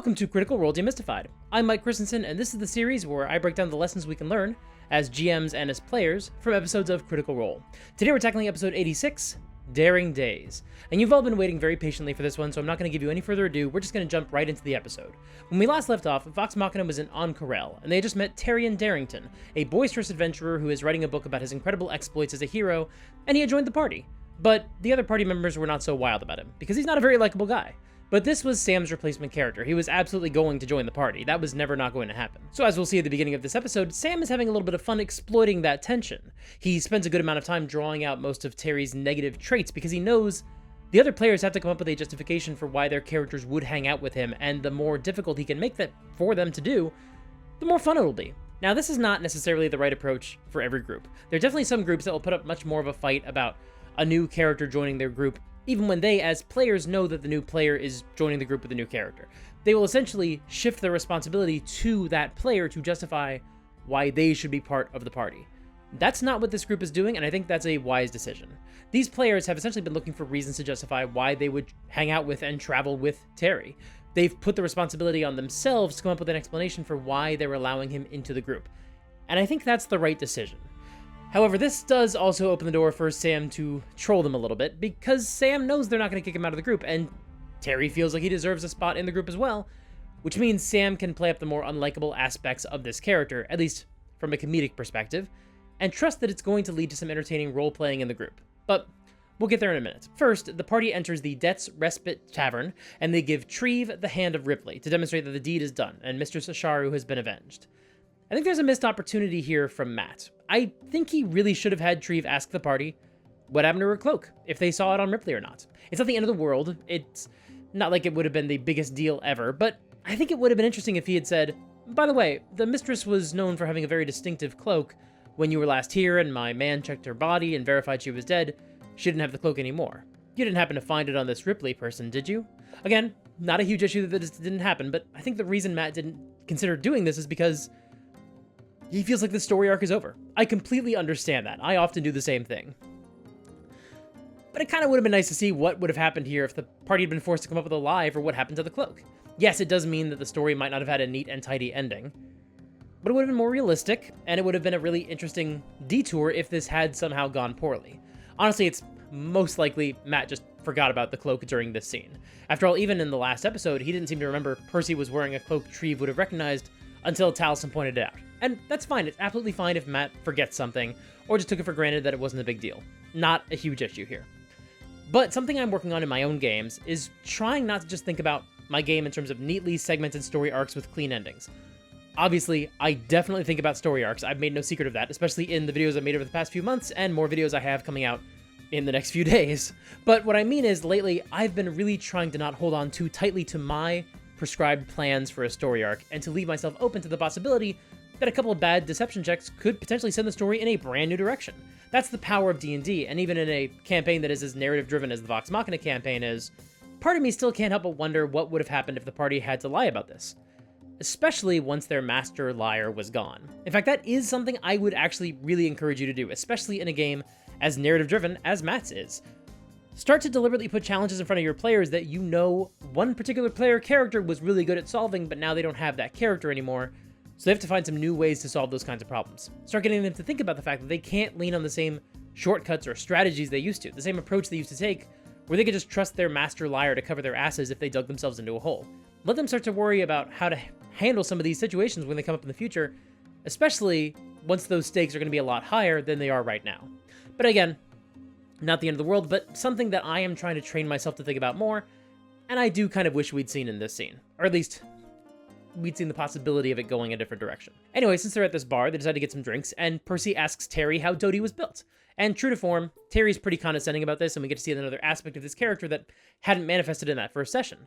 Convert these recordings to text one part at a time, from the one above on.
Welcome to Critical Role Demystified. I'm Mike Christensen, and this is the series where I break down the lessons we can learn as GMs and as players from episodes of Critical Role. Today we're tackling episode 86, Daring Days. And you've all been waiting very patiently for this one, so I'm not going to give you any further ado, we're just going to jump right into the episode. When we last left off, Vox Machina was in Corel, and they had just met Taryon Darrington, a boisterous adventurer who is writing a book about his incredible exploits as a hero, and he had joined the party. But the other party members were not so wild about him, because he's not a very likable guy. But this was Sam's replacement character. He was absolutely going to join the party. That was never not going to happen. So as we'll see at the beginning of this episode, Sam is having a little bit of fun exploiting that tension. He spends a good amount of time drawing out most of Tary's negative traits because he knows the other players have to come up with a justification for why their characters would hang out with him, and the more difficult he can make that for them to do, the more fun it'll be. Now, this is not necessarily the right approach for every group. There are definitely some groups that will put up much more of a fight about a new character joining their group, even when they, as players, know that the new player is joining the group with a new character. They will essentially shift their responsibility to that player to justify why they should be part of the party. That's not what this group is doing, and I think that's a wise decision. These players have essentially been looking for reasons to justify why they would hang out with and travel with Tary. They've put the responsibility on themselves to come up with an explanation for why they're allowing him into the group. And I think that's the right decision. However, this does also open the door for Sam to troll them a little bit, because Sam knows they're not going to kick him out of the group, and Tary feels like he deserves a spot in the group as well, which means Sam can play up the more unlikable aspects of this character, at least from a comedic perspective, and trust that it's going to lead to some entertaining role-playing in the group. But we'll get there in a minute. First, the party enters the Debt's Respite Tavern, and they give Treev the hand of Ripley to demonstrate that the deed is done, and Mistress Asharu has been avenged. I think there's a missed opportunity here from Matt. I think he really should have had Treev ask the party what happened to her cloak, if they saw it on Ripley or not. It's not the end of the world. It's not like it would have been the biggest deal ever, but I think it would have been interesting if he had said, by the way, the mistress was known for having a very distinctive cloak. When you were last here and my man checked her body and verified she was dead, she didn't have the cloak anymore. You didn't happen to find it on this Ripley person, did you? Again, not a huge issue that this didn't happen, but I think the reason Matt didn't consider doing this is because he feels like the story arc is over. I completely understand that. I often do the same thing. But it kind of would have been nice to see what would have happened here if the party had been forced to come up with a lie for what happened to the cloak. Yes, it does mean that the story might not have had a neat and tidy ending, but it would have been more realistic, and it would have been a really interesting detour if this had somehow gone poorly. Honestly, it's most likely Matt just forgot about the cloak during this scene. After all, even in the last episode, he didn't seem to remember Percy was wearing a cloak Treev would have recognized until Taliesin pointed it out. And that's fine. It's absolutely fine if Matt forgets something, or just took it for granted that it wasn't a big deal. Not a huge issue here. But something I'm working on in my own games is trying not to just think about my game in terms of neatly segmented story arcs with clean endings. Obviously, I definitely think about story arcs. I've made no secret of that, especially in the videos I've made over the past few months, and more videos I have coming out in the next few days. But what I mean is, lately, I've been really trying to not hold on too tightly to my prescribed plans for a story arc, and to leave myself open to the possibility that a couple of bad deception checks could potentially send the story in a brand new direction. That's the power of D&D, and even in a campaign that is as narrative-driven as the Vox Machina campaign is, part of me still can't help but wonder what would have happened if the party had to lie about this. Especially once their master liar was gone. In fact, that is something I would actually really encourage you to do, especially in a game as narrative-driven as Matt's is. Start to deliberately put challenges in front of your players that you know one particular player character was really good at solving, but now they don't have that character anymore, so they have to find some new ways to solve those kinds of problems. Start getting them to think about the fact that they can't lean on the same shortcuts or strategies they used to, the same approach they used to take, where they could just trust their master liar to cover their asses if they dug themselves into a hole. Let them start to worry about how to handle some of these situations when they come up in the future, especially once those stakes are going to be a lot higher than they are right now. But again, not the end of the world, but something that I am trying to train myself to think about more, and I do kind of wish we'd seen in this scene. Or at least, we'd seen the possibility of it going a different direction. Anyway, since they're at this bar, they decide to get some drinks, and Percy asks Tary how Dodie was built. And true to form, Tary's pretty condescending about this, and we get to see another aspect of this character that hadn't manifested in that first session.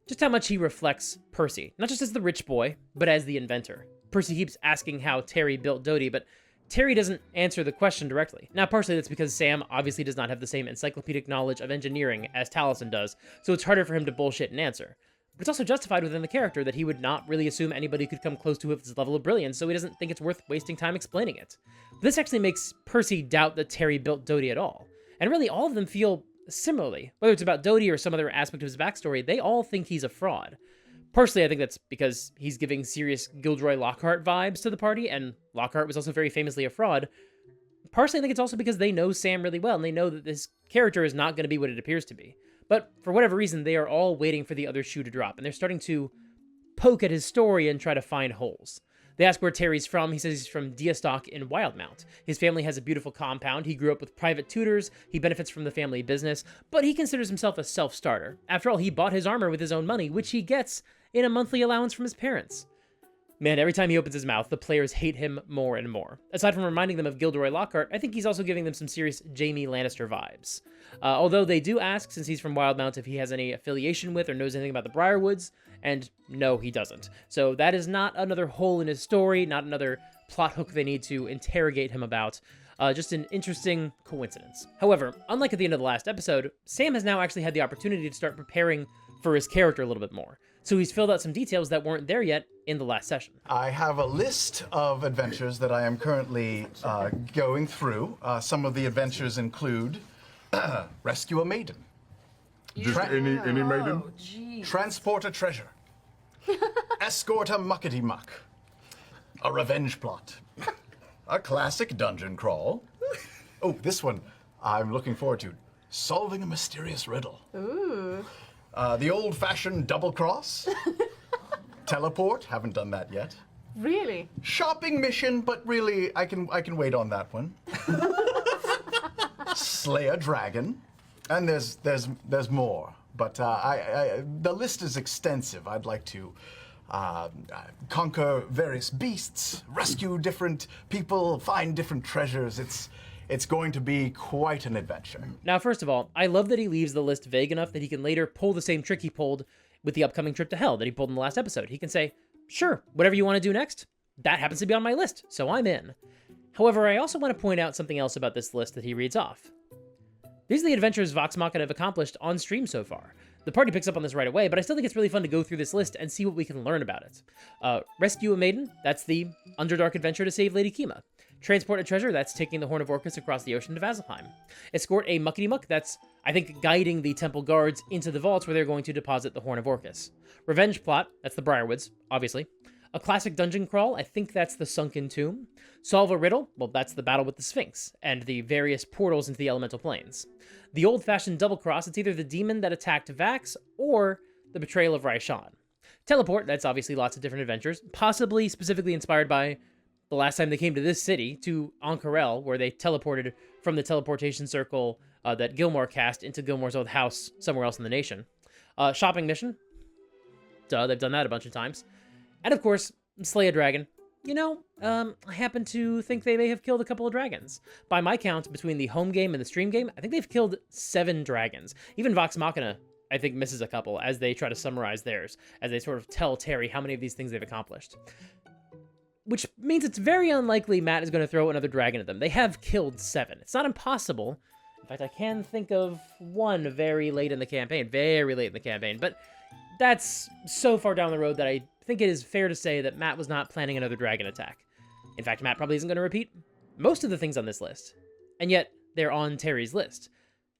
Just how much he reflects Percy, not just as the rich boy, but as the inventor. Percy keeps asking how Tary built Dodie, but Tary doesn't answer the question directly. Now, partially that's because Sam obviously does not have the same encyclopedic knowledge of engineering as Taliesin does, so it's harder for him to bullshit and answer. But it's also justified within the character that he would not really assume anybody could come close to his level of brilliance, so he doesn't think it's worth wasting time explaining it. This actually makes Percy doubt that Tary built Dodie at all. And really, all of them feel similarly. Whether it's about Dodie or some other aspect of his backstory, they all think he's a fraud. Partially, I think that's because he's giving serious Gilderoy Lockhart vibes to the party, and Lockhart was also very famously a fraud. Partially, I think it's also because they know Sam really well, and they know that this character is not going to be what it appears to be. But for whatever reason, they are all waiting for the other shoe to drop, and they're starting to poke at his story and try to find holes. They ask where Tary's from. He says he's from Deastock in Wildmount. His family has a beautiful compound. He grew up with private tutors. He benefits from the family business, but he considers himself a self-starter. After all, he bought his armor with his own money, which he gets in a monthly allowance from his parents. Man, every time he opens his mouth, the players hate him more and more. Aside from reminding them of Gilderoy Lockhart, I think he's also giving them some serious Jaime Lannister vibes. Although they do ask, since he's from Wildmount, if he has any affiliation with or knows anything about the Briarwoods, and no, he doesn't. So that is not another hole in his story, not another plot hook they need to interrogate him about. Just an interesting coincidence. However, unlike at the end of the last episode, Sam has now actually had the opportunity to start preparing for his character a little bit more. So he's filled out some details that weren't there yet in the last session. I have a list of adventures that I am currently going through. Some of the adventures include rescue a maiden, Just any maiden? transport a treasure, escort a muckety muck, a revenge plot, a classic dungeon crawl. Oh, this one I'm looking forward to. Solving a mysterious riddle. Ooh. The old-fashioned double cross. Teleport, haven't done that yet. Really? Shopping mission, but really, I can wait on that one. Slay a dragon, and there's more, but the list is extensive. I'd like to conquer various beasts, rescue different people, find different treasures. It's going to be quite an adventure. Now, first of all, I love that he leaves the list vague enough that he can later pull the same trick he pulled with the upcoming trip to Hell that he pulled in the last episode. He can say, sure, whatever you want to do next, that happens to be on my list, so I'm in. However, I also want to point out something else about this list that he reads off. These are the adventures Vox Machina have accomplished on stream so far. The party picks up on this right away, but I still think it's really fun to go through this list and see what we can learn about it. Rescue a maiden, that's the Underdark adventure to save Lady Kima. Transport a treasure, that's taking the Horn of Orcus across the ocean to Vasselheim. Escort a muckety muck, that's, I think, guiding the temple guards into the vaults where they're going to deposit the Horn of Orcus. Revenge plot, that's the Briarwoods, obviously. A classic dungeon crawl, I think that's the Sunken Tomb. Solve a riddle, well, that's the battle with the Sphinx, and the various portals into the elemental planes. The old-fashioned double cross, it's either the demon that attacked Vax, or the betrayal of Raishan. Teleport, that's obviously lots of different adventures, possibly specifically inspired by the last time they came to this city, to Ank'Harel, where they teleported from the teleportation circle that Gilmore cast into Gilmore's old house somewhere else in the nation. Shopping mission. Duh, they've done that a bunch of times. And of course, slay a dragon. You know, I happen to think they may have killed a couple of dragons. By my count, between the home game and the stream game, I think they've killed 7 dragons. Even Vox Machina, I think, misses a couple as they try to summarize theirs, as they sort of tell Tary how many of these things they've accomplished. Which means it's very unlikely Matt is going to throw another dragon at them. They have killed 7. It's not impossible. In fact, I can think of one very late in the campaign, but that's so far down the road that I think it is fair to say that Matt was not planning another dragon attack. In fact, Matt probably isn't going to repeat most of the things on this list. And yet, they're on Tary's list.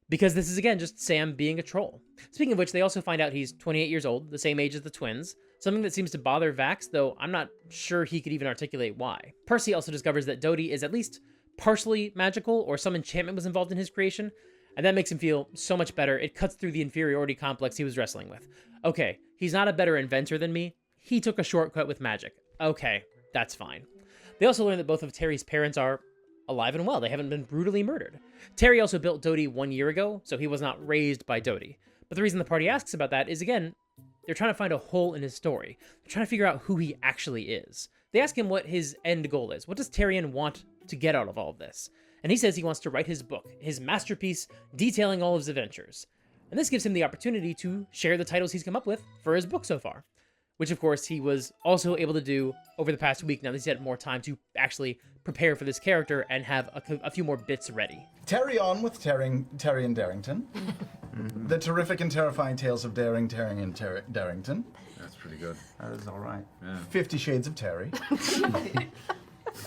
Because this is, again, just Sam being a troll. Speaking of which, they also find out he's 28 years old, the same age as the twins, something that seems to bother Vax, though I'm not sure he could even articulate why. Percy also discovers that Dodie is at least partially magical, or some enchantment was involved in his creation, and that makes him feel so much better. It cuts through the inferiority complex he was wrestling with. Okay, he's not a better inventor than me. He took a shortcut with magic. Okay, that's fine. They also learn that both of Tary's parents are alive and well. They haven't been brutally murdered. Tary also built Dodie 1 year ago, so he was not raised by Dodie. But the reason the party asks about that is, again, they're trying to find a hole in his story. They're trying to figure out who he actually is. They ask him what his end goal is. What does Taryon want to get out of all of this? And he says he wants to write his book, his masterpiece, detailing all of his adventures. And this gives him the opportunity to share the titles he's come up with for his book so far. Which, of course, he was also able to do over the past week, now that he's had more time to actually prepare for this character and have a few more bits ready. Taryon with Taryon Darrington. The terrific and terrifying tales of Taryon Darrington. That's pretty good. That is all right. Yeah. 50 Shades of Tary.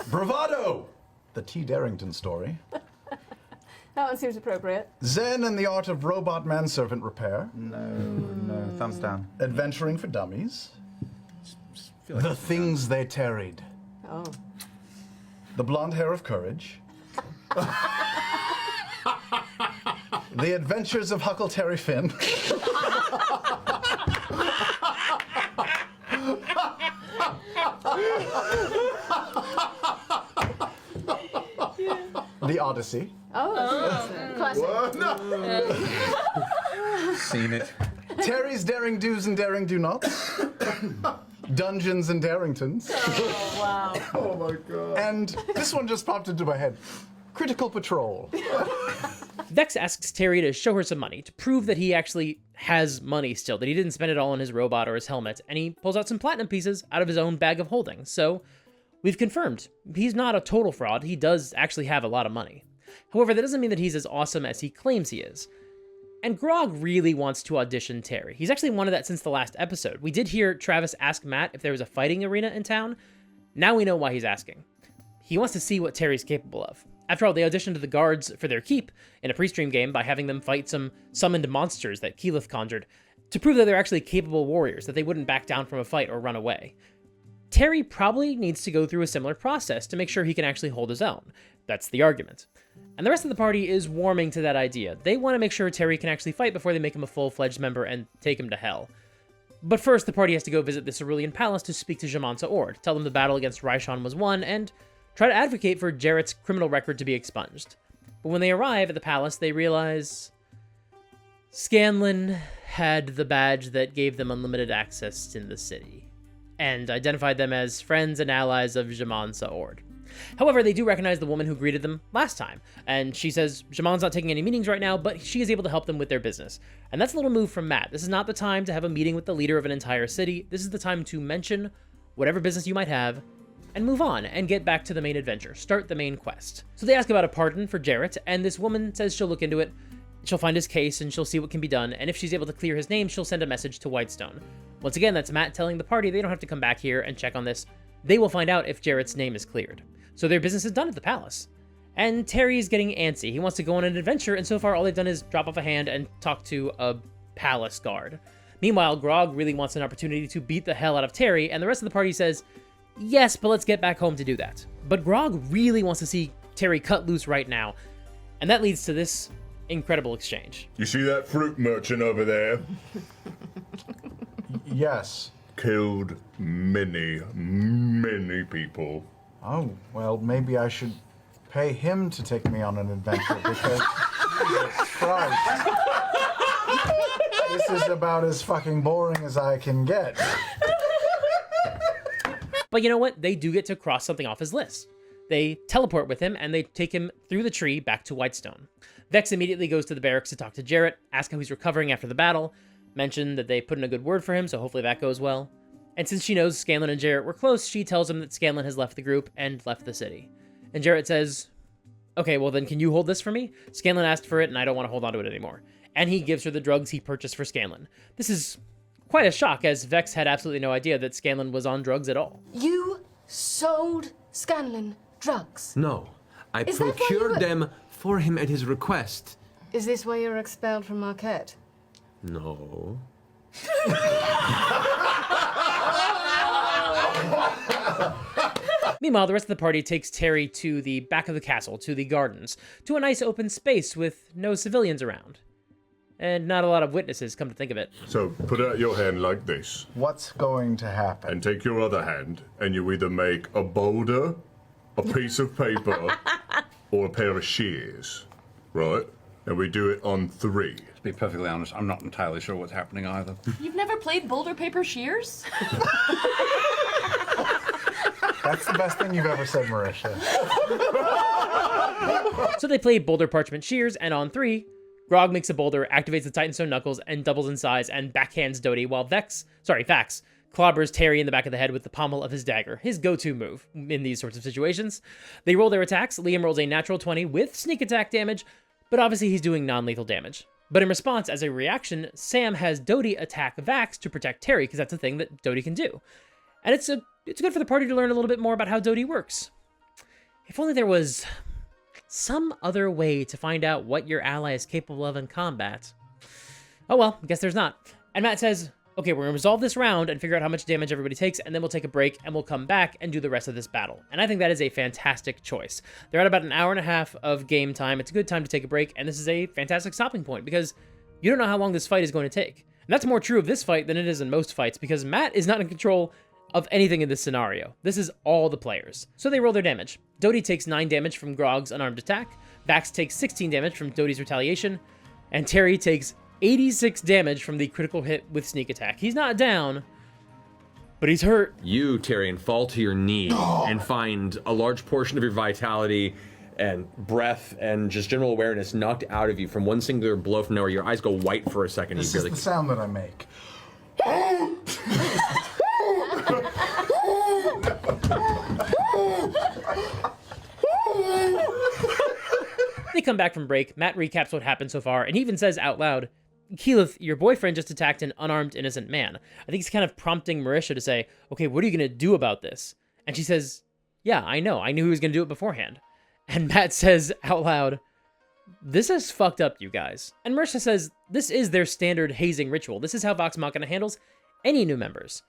Bravado! The T. Darrington story. That one seems appropriate. Zen and the Art of Robot Manservant Repair. No, thumbs down. Adventuring for Dummies. The things they tarried. Oh. The blonde hair of courage. The adventures of Huckleberry Finn. The Odyssey. Oh, that's classic. Seen it. Tary's daring do's and daring do nots. Dungeons and Darringtons. Oh, wow. Oh my god. And this one just popped into my head. Critical Patrol. Vex asks Tary to show her some money, to prove that he actually has money still, that he didn't spend it all on his robot or his helmet, and he pulls out some platinum pieces out of his own bag of holding. So, we've confirmed, he's not a total fraud, he does actually have a lot of money. However, that doesn't mean that he's as awesome as he claims he is. And Grog really wants to audition Tary. He's actually wanted that since the last episode. We did hear Travis ask Matt if there was a fighting arena in town. Now we know why he's asking. He wants to see what Tary's capable of. After all, they auditioned the guards for their keep in a pre-stream game by having them fight some summoned monsters that Keyleth conjured to prove that they're actually capable warriors, that they wouldn't back down from a fight or run away. Tary probably needs to go through a similar process to make sure he can actually hold his own. That's the argument. And the rest of the party is warming to that idea. They want to make sure Tary can actually fight before they make him a full-fledged member and take him to hell. But first, the party has to go visit the Cerulean Palace to speak to Jamansa Ord, tell them the battle against Ryshan was won, and try to advocate for Jarrett's criminal record to be expunged. But when they arrive at the palace, they realize Scanlan had the badge that gave them unlimited access in the city, and identified them as friends and allies of Jamansa Ord. However, they do recognize the woman who greeted them last time, and she says Jaman's not taking any meetings right now, but she is able to help them with their business. And that's a little move from Matt. This is not the time to have a meeting with the leader of an entire city. This is the time to mention whatever business you might have, and move on, and get back to the main adventure. Start the main quest. So they ask about a pardon for Jarrett, and this woman says she'll look into it, she'll find his case, and she'll see what can be done, and if she's able to clear his name, she'll send a message to Whitestone. Once again, that's Matt telling the party they don't have to come back here and check on this. They will find out if Jarrett's name is cleared. So their business is done at the palace. And Tary's getting antsy. He wants to go on an adventure, and so far all they've done is drop off a hand and talk to a palace guard. Meanwhile, Grog really wants an opportunity to beat the hell out of Tary, and the rest of the party says, yes, but let's get back home to do that. But Grog really wants to see Tary cut loose right now, and that leads to this incredible exchange. You see that fruit merchant over there? Yes. Killed many, many people. Oh, well, maybe I should pay him to take me on an adventure because, Jesus Christ, this is about as fucking boring as I can get. But you know what? They do get to cross something off his list. They teleport with him, and they take him through the tree back to Whitestone. Vex immediately goes to the barracks to talk to Jarrett, ask how he's recovering after the battle, mention that they put in a good word for him, so hopefully that goes well. And since she knows Scanlan and Jarrett were close, she tells him that Scanlan has left the group and left the city. And Jarrett says, okay, well then can you hold this for me? Scanlan asked for it, and I don't want to hold on to it anymore. And he gives her the drugs he purchased for Scanlan. This is quite a shock, as Vex had absolutely no idea that Scanlan was on drugs at all. You sold Scanlan drugs? No, I Is that why you procured were- them for him at his request. Is this why you were expelled from Marquette? No. Meanwhile, the rest of the party takes Tary to the back of the castle, to the gardens, to a nice open space with no civilians around. And not a lot of witnesses, come to think of it. So put out your hand like this, What's going to happen? and take your other hand, and you either make a boulder, a piece of paper, or a pair of shears, right? And we do it on 3. To be perfectly honest, I'm not entirely sure what's happening either. You've never played Boulder Paper Shears? That's the best thing you've ever said, Marisha. So they play Boulder Parchment Shears, and on 3, Grog makes a boulder, activates the Titanstone Knuckles, and doubles in size, and backhands Dodie, while Fax clobbers Tary in the back of the head with the pommel of his dagger, his go-to move in these sorts of situations. They roll their attacks. Liam rolls a natural 20 with sneak attack damage, but obviously he's doing non-lethal damage. But in response, as a reaction, Sam has Dodie attack Vax to protect Tary, because that's a thing that Dodie can do. And it's good for the party to learn a little bit more about how Dodie works. If only there was some other way to find out what your ally is capable of in combat. Oh well, I guess there's not. And Matt says, okay, we're gonna resolve this round and figure out how much damage everybody takes, and then we'll take a break and we'll come back and do the rest of this battle. And I think that is a fantastic choice. They're at about an hour and a half of game time. It's a good time to take a break, and this is a fantastic stopping point because you don't know how long this fight is going to take. And that's more true of this fight than it is in most fights, because Matt is not in control of anything in this scenario. This is all the players. So they roll their damage. Dodie takes 9 damage from Grog's unarmed attack, Vax takes 16 damage from Dodie's retaliation, and Tary takes 86 damage from the critical hit with sneak attack. He's not down, but he's hurt. You, Taryon, fall to your knee and find a large portion of your vitality and breath and just general awareness knocked out of you from one singular blow from nowhere. Your eyes go white for a second. This is the sound that I make. They come back from break. Matt recaps what happened so far, and he even says out loud, Keyleth, your boyfriend just attacked an unarmed innocent man. I think he's kind of prompting Marisha to say, okay, what are you going to do about this? And she says, yeah, I know. I knew he was going to do it beforehand. And Matt says out loud, this is fucked up, you guys. And Marisha says, this is their standard hazing ritual. This is how Vox Machina handles any new members.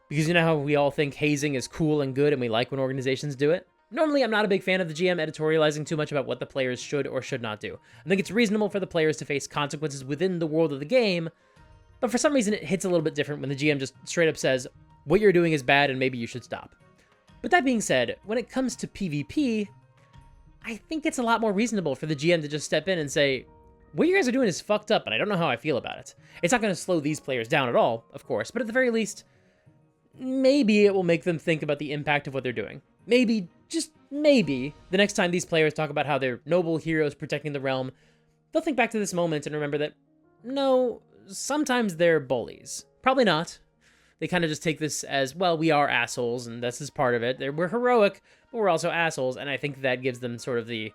Because you know how we all think hazing is cool and good and we like when organizations do it? Normally, I'm not a big fan of the GM editorializing too much about what the players should or should not do. I think it's reasonable for the players to face consequences within the world of the game, but for some reason it hits a little bit different when the GM just straight up says, what you're doing is bad and maybe you should stop. But that being said, when it comes to PvP, I think it's a lot more reasonable for the GM to just step in and say, what you guys are doing is fucked up and I don't know how I feel about it. It's not going to slow these players down at all, of course, but at the very least, maybe it will make them think about the impact of what they're doing. Maybe, just maybe, the next time these players talk about how they're noble heroes protecting the realm, they'll think back to this moment and remember that, no, sometimes they're bullies. Probably not. They kind of just take this as, well, we are assholes, and this is part of it. We're heroic, but we're also assholes, and I think that gives them sort of the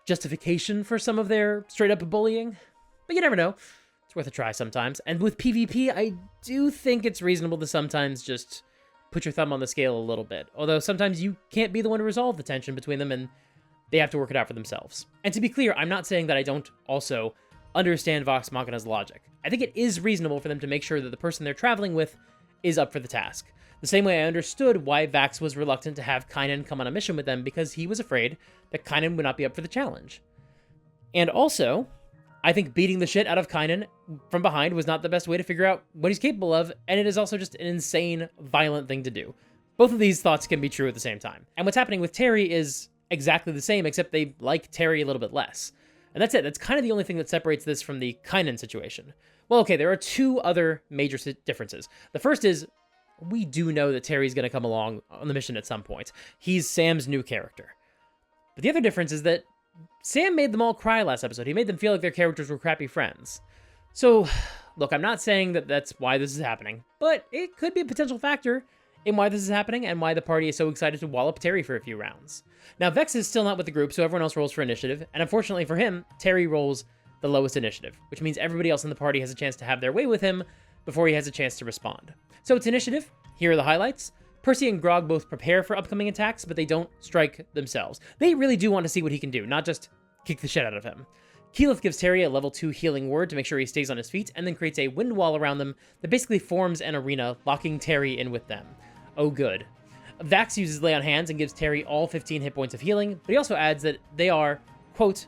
justification for some of their straight-up bullying. But you never know. It's worth a try sometimes. And with PvP, I do think it's reasonable to sometimes just put your thumb on the scale a little bit. Although sometimes you can't be the one to resolve the tension between them, and they have to work it out for themselves. And to be clear, I'm not saying that I don't also understand Vox Machina's logic. I think it is reasonable for them to make sure that the person they're traveling with is up for the task. The same way I understood why Vax was reluctant to have Kynan come on a mission with them, because he was afraid that Kynan would not be up for the challenge. And also, I think beating the shit out of Kynan from behind was not the best way to figure out what he's capable of, and it is also just an insane, violent thing to do. Both of these thoughts can be true at the same time. And what's happening with Tary is exactly the same, except they like Tary a little bit less. And that's it. That's kind of the only thing that separates this from the Kynan situation. Well, okay, there are two other major differences. The first is, we do know that Tary's going to come along on the mission at some point. He's Sam's new character. But the other difference is that Sam made them all cry last episode. He made them feel like their characters were crappy friends. So, look, I'm not saying that that's why this is happening, but it could be a potential factor in why this is happening and why the party is so excited to wallop Tary for a few rounds. Now, Vex is still not with the group, so everyone else rolls for initiative, and unfortunately for him, Tary rolls the lowest initiative, which means everybody else in the party has a chance to have their way with him before he has a chance to respond. So it's initiative. Here are the highlights. Percy and Grog both prepare for upcoming attacks, but they don't strike themselves. They really do want to see what he can do, not just kick the shit out of him. Keyleth gives Tary a level 2 healing word to make sure he stays on his feet, and then creates a wind wall around them that basically forms an arena, locking Tary in with them. Oh good. Vax uses Lay on Hands and gives Tary all 15 hit points of healing, but he also adds that they are, quote,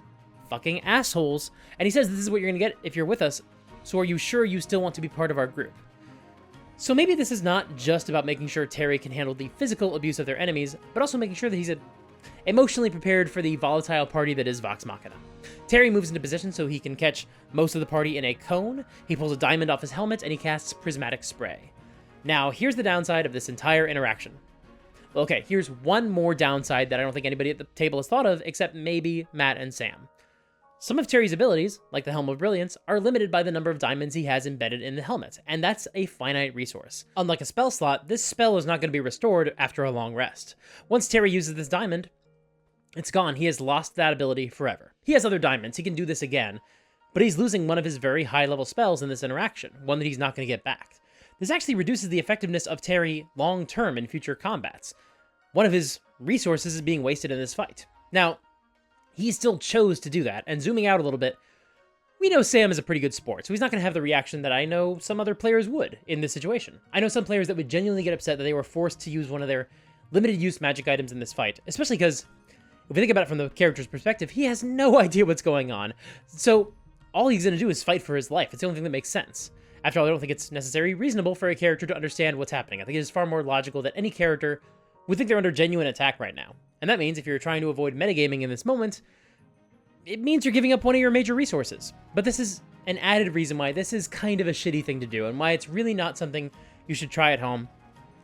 fucking assholes, and he says this is what you're gonna get if you're with us, so are you sure you still want to be part of our group? So maybe this is not just about making sure Tary can handle the physical abuse of their enemies, but also making sure that he's emotionally prepared for the volatile party that is Vox Machina. Tary moves into position so he can catch most of the party in a cone, he pulls a diamond off his helmet, and he casts Prismatic Spray. Now, here's the downside of this entire interaction. Well, okay, here's one more downside that I don't think anybody at the table has thought of, except maybe Matt and Sam. Some of Tary's abilities, like the Helm of Brilliance, are limited by the number of diamonds he has embedded in the helmet, and that's a finite resource. Unlike a spell slot, this spell is not going to be restored after a long rest. Once Tary uses this diamond, it's gone. He has lost that ability forever. He has other diamonds, he can do this again, but he's losing one of his very high-level spells in this interaction, one that he's not going to get back. This actually reduces the effectiveness of Tary long-term in future combats. One of his resources is being wasted in this fight. Now, he still chose to do that, and zooming out a little bit, We know Sam is a pretty good sport, so he's not going to have the reaction that I know some other players would in this situation. I know some players that would genuinely get upset that they were forced to use one of their limited use magic items in this fight, especially because, if we think about it from the character's perspective, he has no idea what's going on. So all he's going to do is fight for his life. It's the only thing that makes sense. After all, I don't think it's necessarily reasonable for a character to understand what's happening. I think it is far more logical that any character would think they're under genuine attack right now. And that means if you're trying to avoid metagaming in this moment, it means you're giving up one of your major resources. But this is an added reason why this is kind of a shitty thing to do, and why it's really not something you should try at home,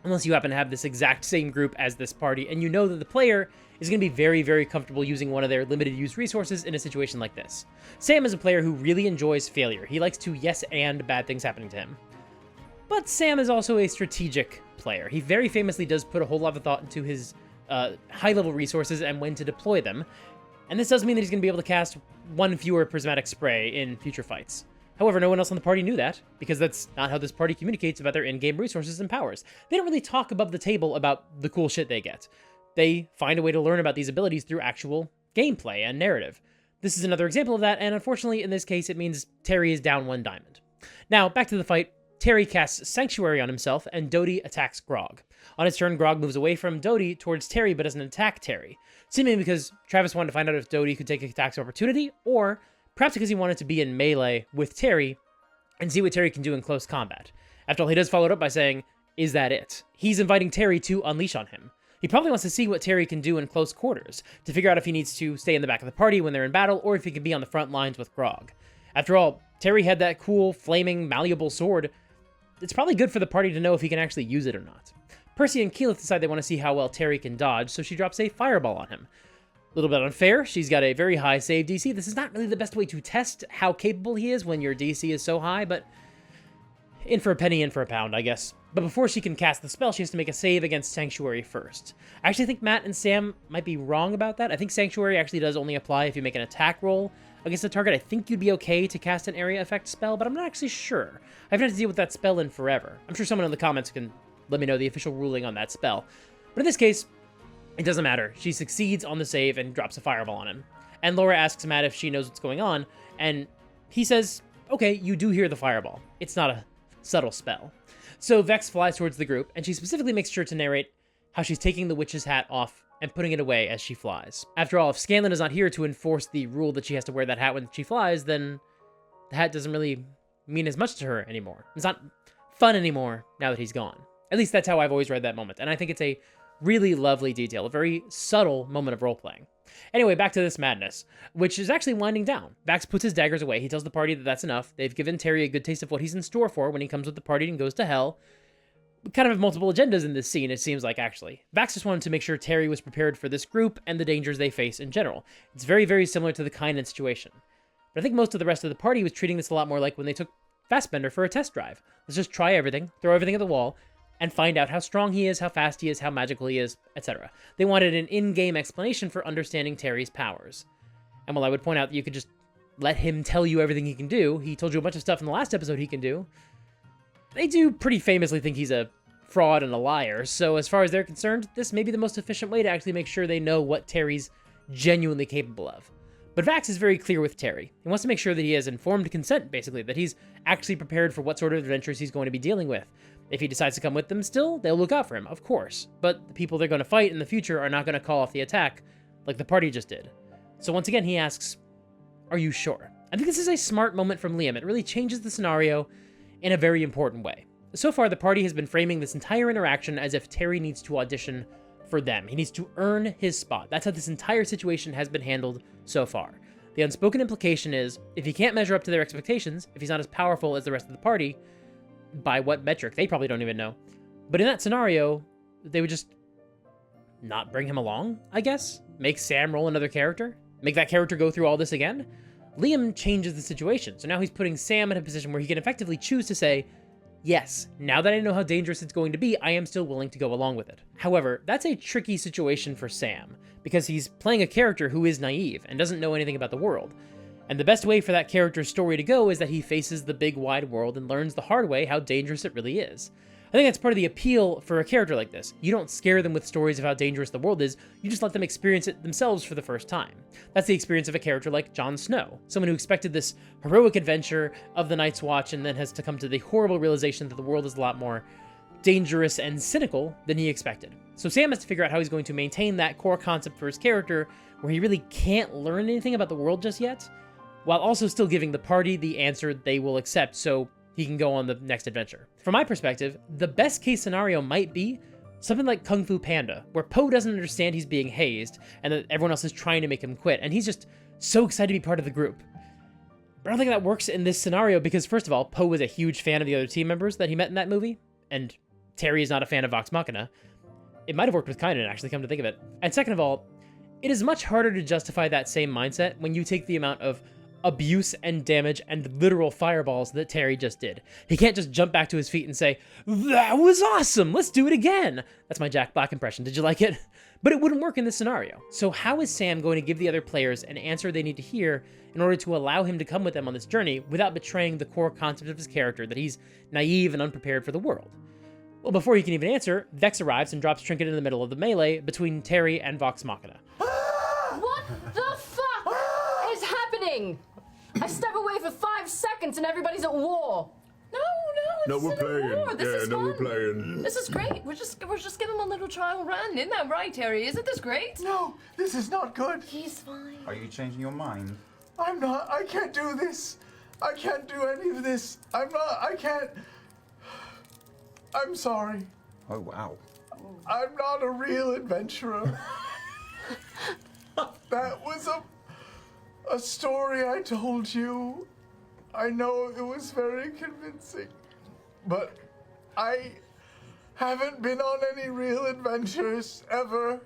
unless you happen to have this exact same group as this party, and you know that the player is going to be very, very comfortable using one of their limited use resources in a situation like this. Sam is a player who really enjoys failure. He likes to yes and bad things happening to him. But Sam is also a strategic player. He very famously does put a whole lot of thought into his high-level resources and when to deploy them. And this does mean that he's going to be able to cast one fewer prismatic spray in future fights. However, no one else on the party knew that, because that's not how this party communicates about their in-game resources and powers. They don't really talk above the table about the cool shit they get. They find a way to learn about these abilities through actual gameplay and narrative. This is another example of that, and unfortunately in this case it means Tary is down 1 diamond. Now, back to the fight. Tary casts Sanctuary on himself, and Dodie attacks Grog. On his turn, Grog moves away from Dodie towards Tary, but doesn't attack Tary, seemingly because Travis wanted to find out if Dodie could take attacks of opportunity, or perhaps because he wanted to be in melee with Tary and see what Tary can do in close combat. After all, he does follow it up by saying, "Is that it?" He's inviting Tary to unleash on him. He probably wants to see what Tary can do in close quarters, to figure out if he needs to stay in the back of the party when they're in battle, or if he can be on the front lines with Grog. After all, Tary had that cool, flaming, malleable sword. It's probably good for the party to know if he can actually use it or not. Percy and Keyleth decide they want to see how well Tary can dodge, so she drops a fireball on him. A little bit unfair. She's got a very high save DC. This is not really the best way to test how capable he is when your DC is so high, but in for a penny, in for a pound, I guess. But before she can cast the spell, she has to make a save against Sanctuary first. I actually think Matt and Sam might be wrong about that. I think Sanctuary actually does only apply if you make an attack roll against the target. I think you'd be okay to cast an area effect spell, but I'm not actually sure. I've had to deal with that spell in forever. I'm sure someone in the comments can let me know the official ruling on that spell. But in this case, it doesn't matter. She succeeds on the save and drops a fireball on him. And Laura asks Matt if she knows what's going on, and he says, okay, you do hear the fireball. It's not a subtle spell. So Vex flies towards the group, and she specifically makes sure to narrate how she's taking the witch's hat off and putting it away as she flies. After all, if Scanlan is not here to enforce the rule that she has to wear that hat when she flies, then the hat doesn't really mean as much to her anymore. It's not fun anymore now that he's gone. At least that's how I've always read that moment, and I think it's a really lovely detail, a very subtle moment of role-playing. Anyway, back to this madness, which is actually winding down. Vax puts his daggers away. He tells the party that that's enough. They've given Tary a good taste of what he's in store for when he comes with the party and goes to hell. We kind of have multiple agendas in this scene, it seems like, actually. Vax just wanted to make sure Tary was prepared for this group and the dangers they face in general. It's very, very similar to the Kynan situation. But I think most of the rest of the party was treating this a lot more like when they took Fastbender for a test drive. Let's just try everything, throw everything at the wall, and find out how strong he is, how fast he is, how magical he is, etc. They wanted an in-game explanation for understanding Tary's powers. And while I would point out that you could just let him tell you everything he can do, he told you a bunch of stuff in the last episode he can do, they do pretty famously think he's a fraud and a liar, so as far as they're concerned, this may be the most efficient way to actually make sure they know what Tary's genuinely capable of. But Vax is very clear with Tary. He wants to make sure that he has informed consent, basically, that he's actually prepared for what sort of adventures he's going to be dealing with. If he decides to come with them still, they'll look out for him, of course. But the people they're going to fight in the future are not going to call off the attack like the party just did. So once again, he asks, are you sure? I think this is a smart moment from Liam. It really changes the scenario in a very important way. So far, the party has been framing this entire interaction as if Tary needs to audition for them. He needs to earn his spot. That's how this entire situation has been handled so far. The unspoken implication is, if he can't measure up to their expectations, if he's not as powerful as the rest of the party, by what metric? They probably don't even know. But in that scenario, they would just not bring him along, I guess? Make Sam roll another character? Make that character go through all this again? Liam changes the situation, so now he's putting Sam in a position where he can effectively choose to say, yes, now that I know how dangerous it's going to be, I am still willing to go along with it. However, that's a tricky situation for Sam, because he's playing a character who is naive and doesn't know anything about the world. And the best way for that character's story to go is that he faces the big wide world and learns the hard way how dangerous it really is. I think that's part of the appeal for a character like this. You don't scare them with stories of how dangerous the world is, you just let them experience it themselves for the first time. That's the experience of a character like Jon Snow, someone who expected this heroic adventure of the Night's Watch and then has to come to the horrible realization that the world is a lot more dangerous and cynical than he expected. So Sam has to figure out how he's going to maintain that core concept for his character, where he really can't learn anything about the world just yet, while also still giving the party the answer they will accept so he can go on the next adventure. From my perspective, the best case scenario might be something like Kung Fu Panda, where Po doesn't understand he's being hazed and that everyone else is trying to make him quit, and he's just so excited to be part of the group. But I don't think that works in this scenario because, first of all, Po was a huge fan of the other team members that he met in that movie, and Tary is not a fan of Vox Machina. It might have worked with Kynan, actually, come to think of it. And second of all, it is much harder to justify that same mindset when you take the amount of abuse and damage and literal fireballs that Tary just did. He can't just jump back to his feet and say, "That was awesome, let's do it again." That's my Jack Black impression, did you like it? But it wouldn't work in this scenario. So how is Sam going to give the other players an answer they need to hear in order to allow him to come with them on this journey without betraying the core concept of his character, that he's naive and unprepared for the world? Well, before he can even answer, Vex arrives and drops Trinket in the middle of the melee between Tary and Vox Machina. What the fuck is happening? I step away for 5 seconds and everybody's at war. No, we're playing. This is no, fun. we're playing. This is great. We're just giving him a little trial run. Isn't that right, Tary? Isn't this great? No, this is not good. He's fine. Are you changing your mind? I'm not. I can't do this. I can't do any of this. I'm not. I can't. I'm sorry. Oh, wow. I'm not a real adventurer. That was a story I told you. I know it was very convincing, but I haven't been on any real adventures ever,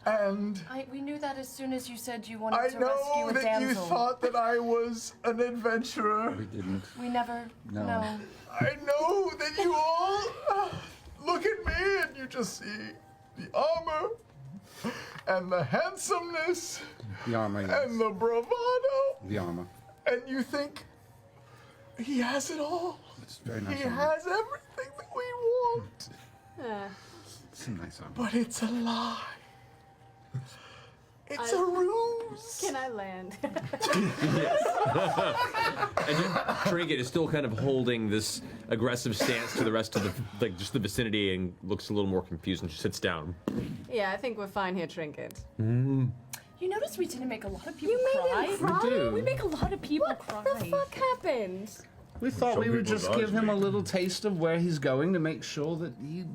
and We knew that as soon as you said you wanted I to rescue know a that damsel. you thought that I was an adventurer. We didn't. We never. No. No. I know that you all look at me and you just see the armor and the handsomeness The armor, yes. and the bravado, The armor. and you think he has it all. It's very nice He armor. has everything that we want, It's a nice armor. but it's a lie. It's a ruse. Can I land? And Trinket is still kind of holding this aggressive stance to the rest of the, just the vicinity, and looks a little more confused, and she sits down. Yeah, I think we're fine here, Trinket. You notice we didn't make a lot of people You made cry? him cry? We do. We make a lot of people cry. What the fuck happened? We thought we would people just died give him a today. little taste of where he's going to make sure that he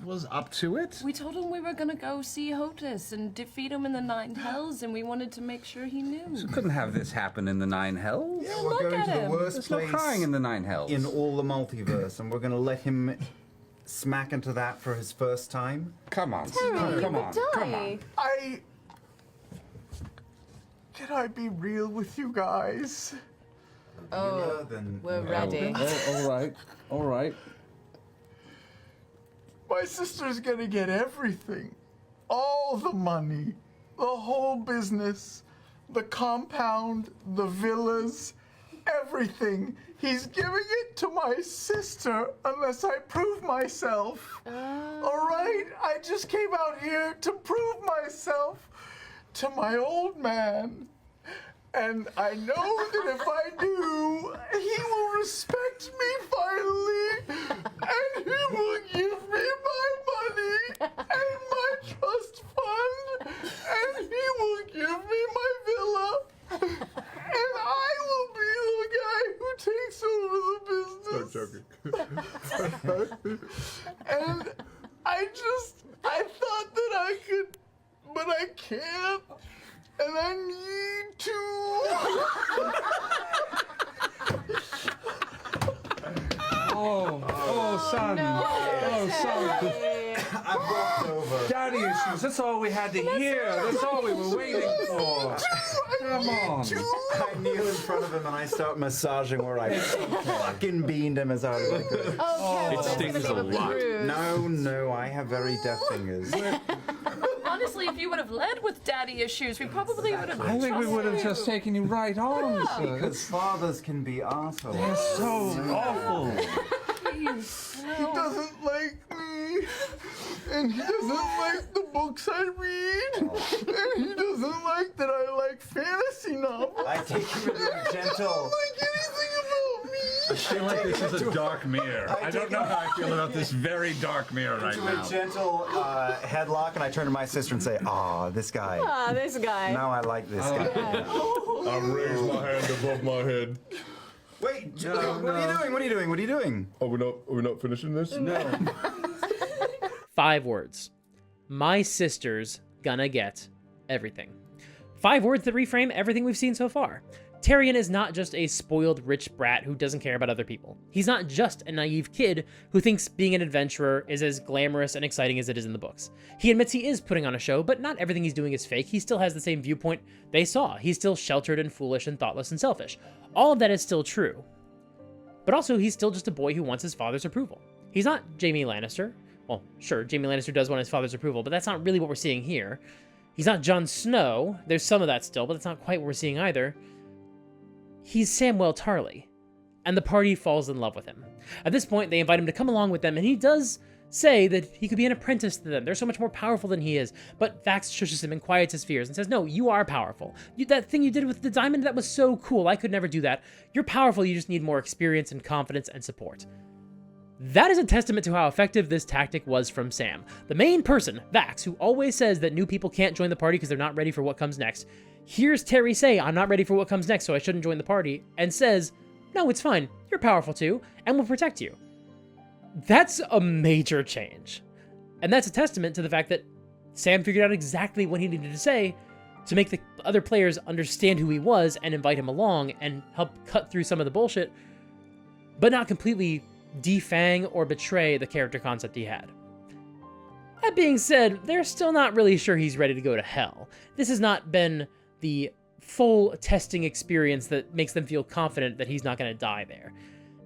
was up to it. We told him we were gonna go see Hotus and defeat him in the 9 hells, and we wanted to make sure he knew. We couldn't have this happen in the 9 hells. Yeah, we're look going at to the him. worst There's no place crying in the 9 hells. in all the multiverse, and we're going to let him smack into that for his first time. Come on. Tary, come you on. would Come on. die. Can I be real with you guys? Oh, Then we're ready. Oh, all right. All right. My sister's gonna get everything. All the money, the whole business, the compound, the villas, everything. He's giving it to my sister unless I prove myself. All right? I just came out here to prove myself to my old man. And I know that if I do, he will respect me finally, and he will give me my money and my trust fund, and he will give me my villa, and I will be the guy who takes over the business. And I thought that I could, but I can't. And I need to. Oh, son. Oh, son. I walked over. Daddy issues. That's all we had to hear. That's all we were waiting for. Come on. I kneel in front of him and I start massaging where I fucking beamed him as hard as I could. Okay, It stings a lot. No, I have very deft fingers. Honestly, if you would have led with daddy issues, we probably would have. I think we would have just taken you right on, sir. Because fathers can be assholes. That's so awful. you. He doesn't like me, and he doesn't like the books I read, and he doesn't like that I like fantasy novels. I take him into a He gentle. doesn't like anything about me. I feel like this is a dark mirror. I don't know how I feel about this very dark mirror right Into a now. gentle headlock, and I turn to my sister and say, "Aw, this guy. Ah, this guy. Now I like this guy." I raise my hand above my head. Wait, what are you doing? What are you doing? What are you doing? Are we not finishing this? No. 5 words. My sister's gonna get everything. 5 words that reframe everything we've seen so far. Taryon is not just a spoiled rich brat who doesn't care about other people. He's not just a naive kid who thinks being an adventurer is as glamorous and exciting as it is in the books. He admits he is putting on a show, but not everything he's doing is fake. He still has the same viewpoint they saw. He's still sheltered and foolish and thoughtless and selfish. All of that is still true. But also, he's still just a boy who wants his father's approval. He's not Jaime Lannister. Well, sure, Jaime Lannister does want his father's approval, but that's not really what we're seeing here. He's not Jon Snow. There's some of that still, but that's not quite what we're seeing either. He's Samwell Tarly, and the party falls in love with him. At this point, they invite him to come along with them, and he does say that he could be an apprentice to them. They're so much more powerful than he is, but Vax shushes him and quiets his fears and says, no, you are powerful. That thing you did with the diamond, that was so cool. I could never do that. You're powerful, you just need more experience and confidence and support. That is a testament to how effective this tactic was from Sam. The main person, Vax, who always says that new people can't join the party because they're not ready for what comes next, hears Tary say, I'm not ready for what comes next, so I shouldn't join the party, and says, no, it's fine, you're powerful too, and we'll protect you. That's a major change. And that's a testament to the fact that Sam figured out exactly what he needed to say to make the other players understand who he was and invite him along and help cut through some of the bullshit, but not completely defang or betray the character concept he had. That being said, they're still not really sure he's ready to go to hell. This has not been the full testing experience that makes them feel confident that he's not going to die there.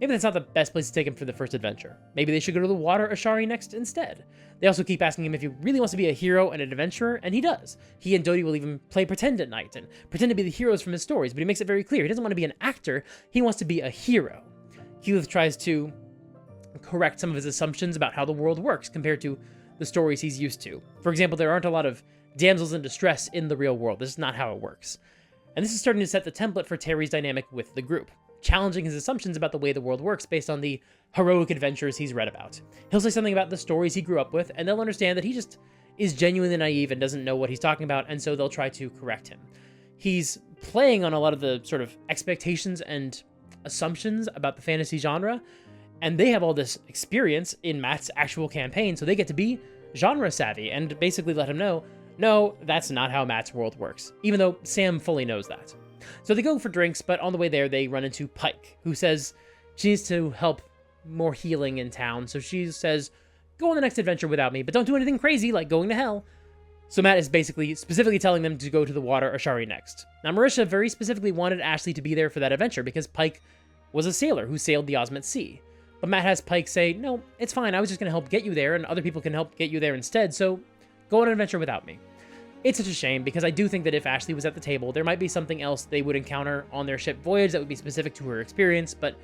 Maybe that's not the best place to take him for the first adventure. Maybe they should go to the Water Ashari next instead. They also keep asking him if he really wants to be a hero and an adventurer, and he does. He and Dodie will even play pretend at night and pretend to be the heroes from his stories, but he makes it very clear he doesn't want to be an actor, he wants to be a hero. Heath tries to correct some of his assumptions about how the world works compared to the stories he's used to. For example, there aren't a lot of damsels in distress in the real world. This is not how it works. And this is starting to set the template for Tary's dynamic with the group, challenging his assumptions about the way the world works based on the heroic adventures he's read about. He'll say something about the stories he grew up with, and they'll understand that he just is genuinely naive and doesn't know what he's talking about, and so they'll try to correct him. He's playing on a lot of the sort of expectations and assumptions about the fantasy genre, and they have all this experience in Matt's actual campaign, so they get to be genre savvy and basically let him know, no, that's not how Matt's world works, even though Sam fully knows that. So they go for drinks, but on the way there, they run into Pike, who says she needs to help more healing in town, so she says, go on the next adventure without me, but don't do anything crazy like going to hell. So Matt is specifically telling them to go to the Water Ashari next. Now, Marisha very specifically wanted Ashley to be there for that adventure because Pike was a sailor who sailed the Osmond Sea. But Matt has Pike say, no, it's fine, I was just going to help get you there, and other people can help get you there instead, so go on an adventure without me. It's such a shame, because I do think that if Ashley was at the table, there might be something else they would encounter on their ship voyage that would be specific to her experience, but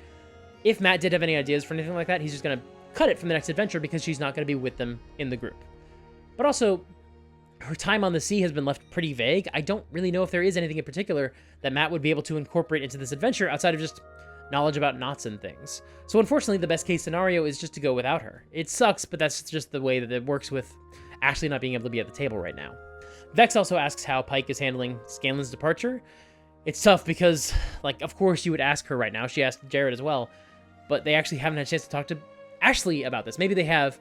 if Matt did have any ideas for anything like that, he's just going to cut it from the next adventure because she's not going to be with them in the group. But also, her time on the sea has been left pretty vague. I don't really know if there is anything in particular that Matt would be able to incorporate into this adventure outside of just knowledge about knots and things. So unfortunately, the best case scenario is just to go without her. It sucks, but that's just the way that it works with Ashley not being able to be at the table right now. Vex also asks how Pike is handling Scanlan's departure. It's tough because, like, of course you would ask her right now. She asked Jared as well, but they actually haven't had a chance to talk to Ashley about this. Maybe they have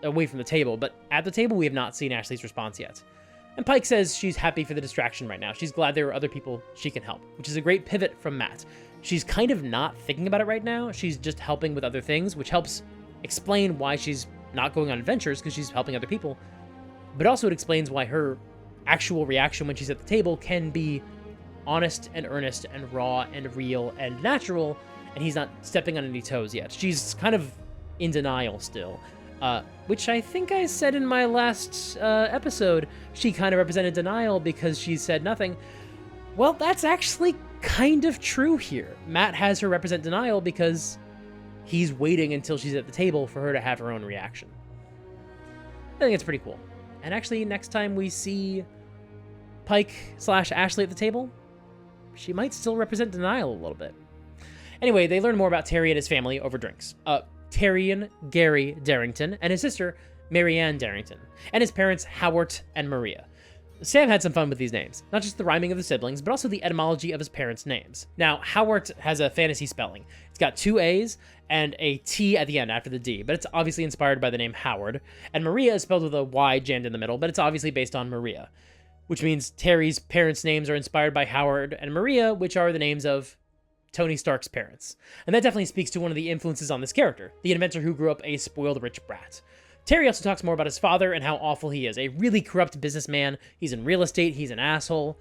away from the table, but at the table we have not seen Ashley's response yet. And Pike says she's happy for the distraction right now. She's glad there are other people she can help, which is a great pivot from Matt. She's kind of not thinking about it right now. She's just helping with other things, which helps explain why she's not going on adventures, because she's helping other people. But also it explains why her actual reaction when she's at the table can be honest and earnest and raw and real and natural, and he's not stepping on any toes yet. She's kind of in denial still, which I think I said in my last episode. She kind of represented denial because she said nothing. Well, that's actually kind of true here. Matt has her represent denial because he's waiting until she's at the table for her to have her own reaction. I think it's pretty cool. And actually, next time we see Pike/Ashley at the table, she might still represent denial a little bit. Anyway, they learn more about Tary and his family over drinks. Taryon Gary Darrington and his sister, Marianne Darrington, and his parents, Howard and Maria. Sam had some fun with these names, not just the rhyming of the siblings, but also the etymology of his parents' names. Now, Howard has a fantasy spelling. It's got 2 A's and a T at the end after the D, but it's obviously inspired by the name Howard, and Maria is spelled with a Y jammed in the middle, but it's obviously based on Maria, which means Tary's parents' names are inspired by Howard and Maria, which are the names of Tony Stark's parents. And that definitely speaks to one of the influences on this character, the inventor who grew up a spoiled rich brat. Tary also talks more about his father and how awful he is, a really corrupt businessman. He's in real estate, he's an asshole.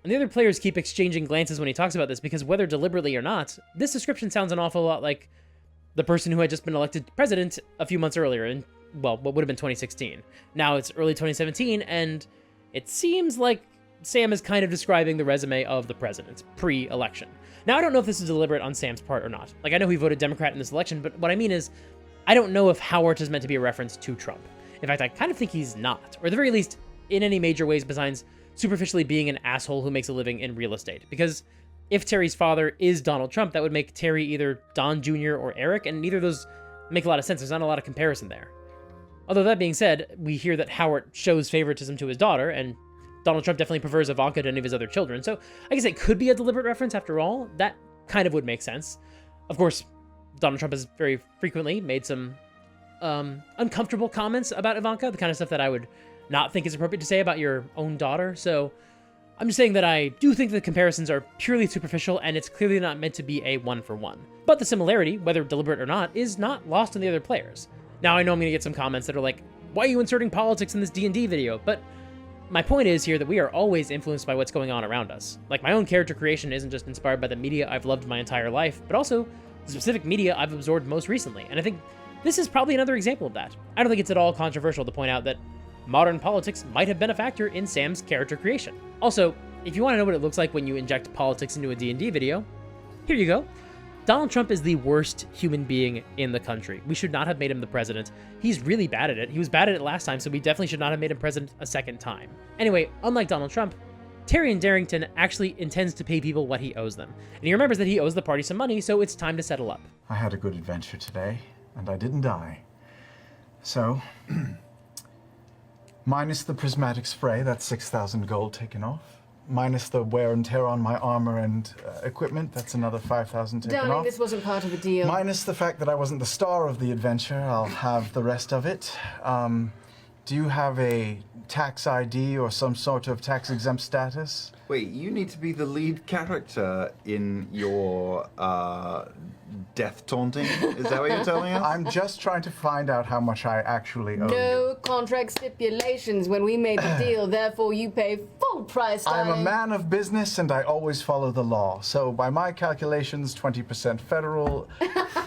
And the other players keep exchanging glances when he talks about this because whether deliberately or not, this description sounds an awful lot like the person who had just been elected president a few months earlier in, well, what would have been 2016. Now it's early 2017, and it seems like Sam is kind of describing the resume of the president, pre-election. Now, I don't know if this is deliberate on Sam's part or not. Like, I know he voted Democrat in this election, but what I mean is, I don't know if Howard is meant to be a reference to Trump. In fact, I kind of think he's not, or at the very least, in any major ways besides superficially being an asshole who makes a living in real estate. Because if Tary's father is Donald Trump, that would make Tary either Don Jr. or Eric, and neither of those make a lot of sense. There's not a lot of comparison there. Although that being said, we hear that Howard shows favoritism to his daughter, and Donald Trump definitely prefers Ivanka to any of his other children, so I guess it could be a deliberate reference after all. That kind of would make sense. Of course, Donald Trump has very frequently made some uncomfortable comments about Ivanka, the kind of stuff that I would not think is appropriate to say about your own daughter, so I'm just saying that I do think the comparisons are purely superficial, and it's clearly not meant to be a one-for-one. But the similarity, whether deliberate or not, is not lost on the other players. Now, I know I'm going to get some comments that are like, why are you inserting politics in this D&D video? But my point is here that we are always influenced by what's going on around us. Like, my own character creation isn't just inspired by the media I've loved my entire life, but also the specific media I've absorbed most recently. And I think this is probably another example of that. I don't think it's at all controversial to point out that modern politics might have been a factor in Sam's character creation. Also, if you want to know what it looks like when you inject politics into a D&D video, here you go. Donald Trump is the worst human being in the country. We should not have made him the president. He's really bad at it. He was bad at it last time, so we definitely should not have made him president a second time. Anyway, unlike Donald Trump, Taryon Darrington actually intends to pay people what he owes them. And he remembers that he owes the party some money, so it's time to settle up. I had a good adventure today, and I didn't die. So, minus the prismatic spray, that's 6,000 gold taken off. Minus the wear and tear on my armor and equipment, that's another 5,000 taken Darling, off. this wasn't part of the deal. Minus the fact that I wasn't the star of the adventure, I'll have the rest of it. Do you have a tax ID or some sort of tax-exempt status? Wait, you need to be the lead character in your death taunting? Is that what you're telling us? I'm just trying to find out how much I actually owe you. No contract stipulations when we made the deal, therefore you pay full price, I'm a darling. man of business and I always follow the law. So by my calculations, 20% federal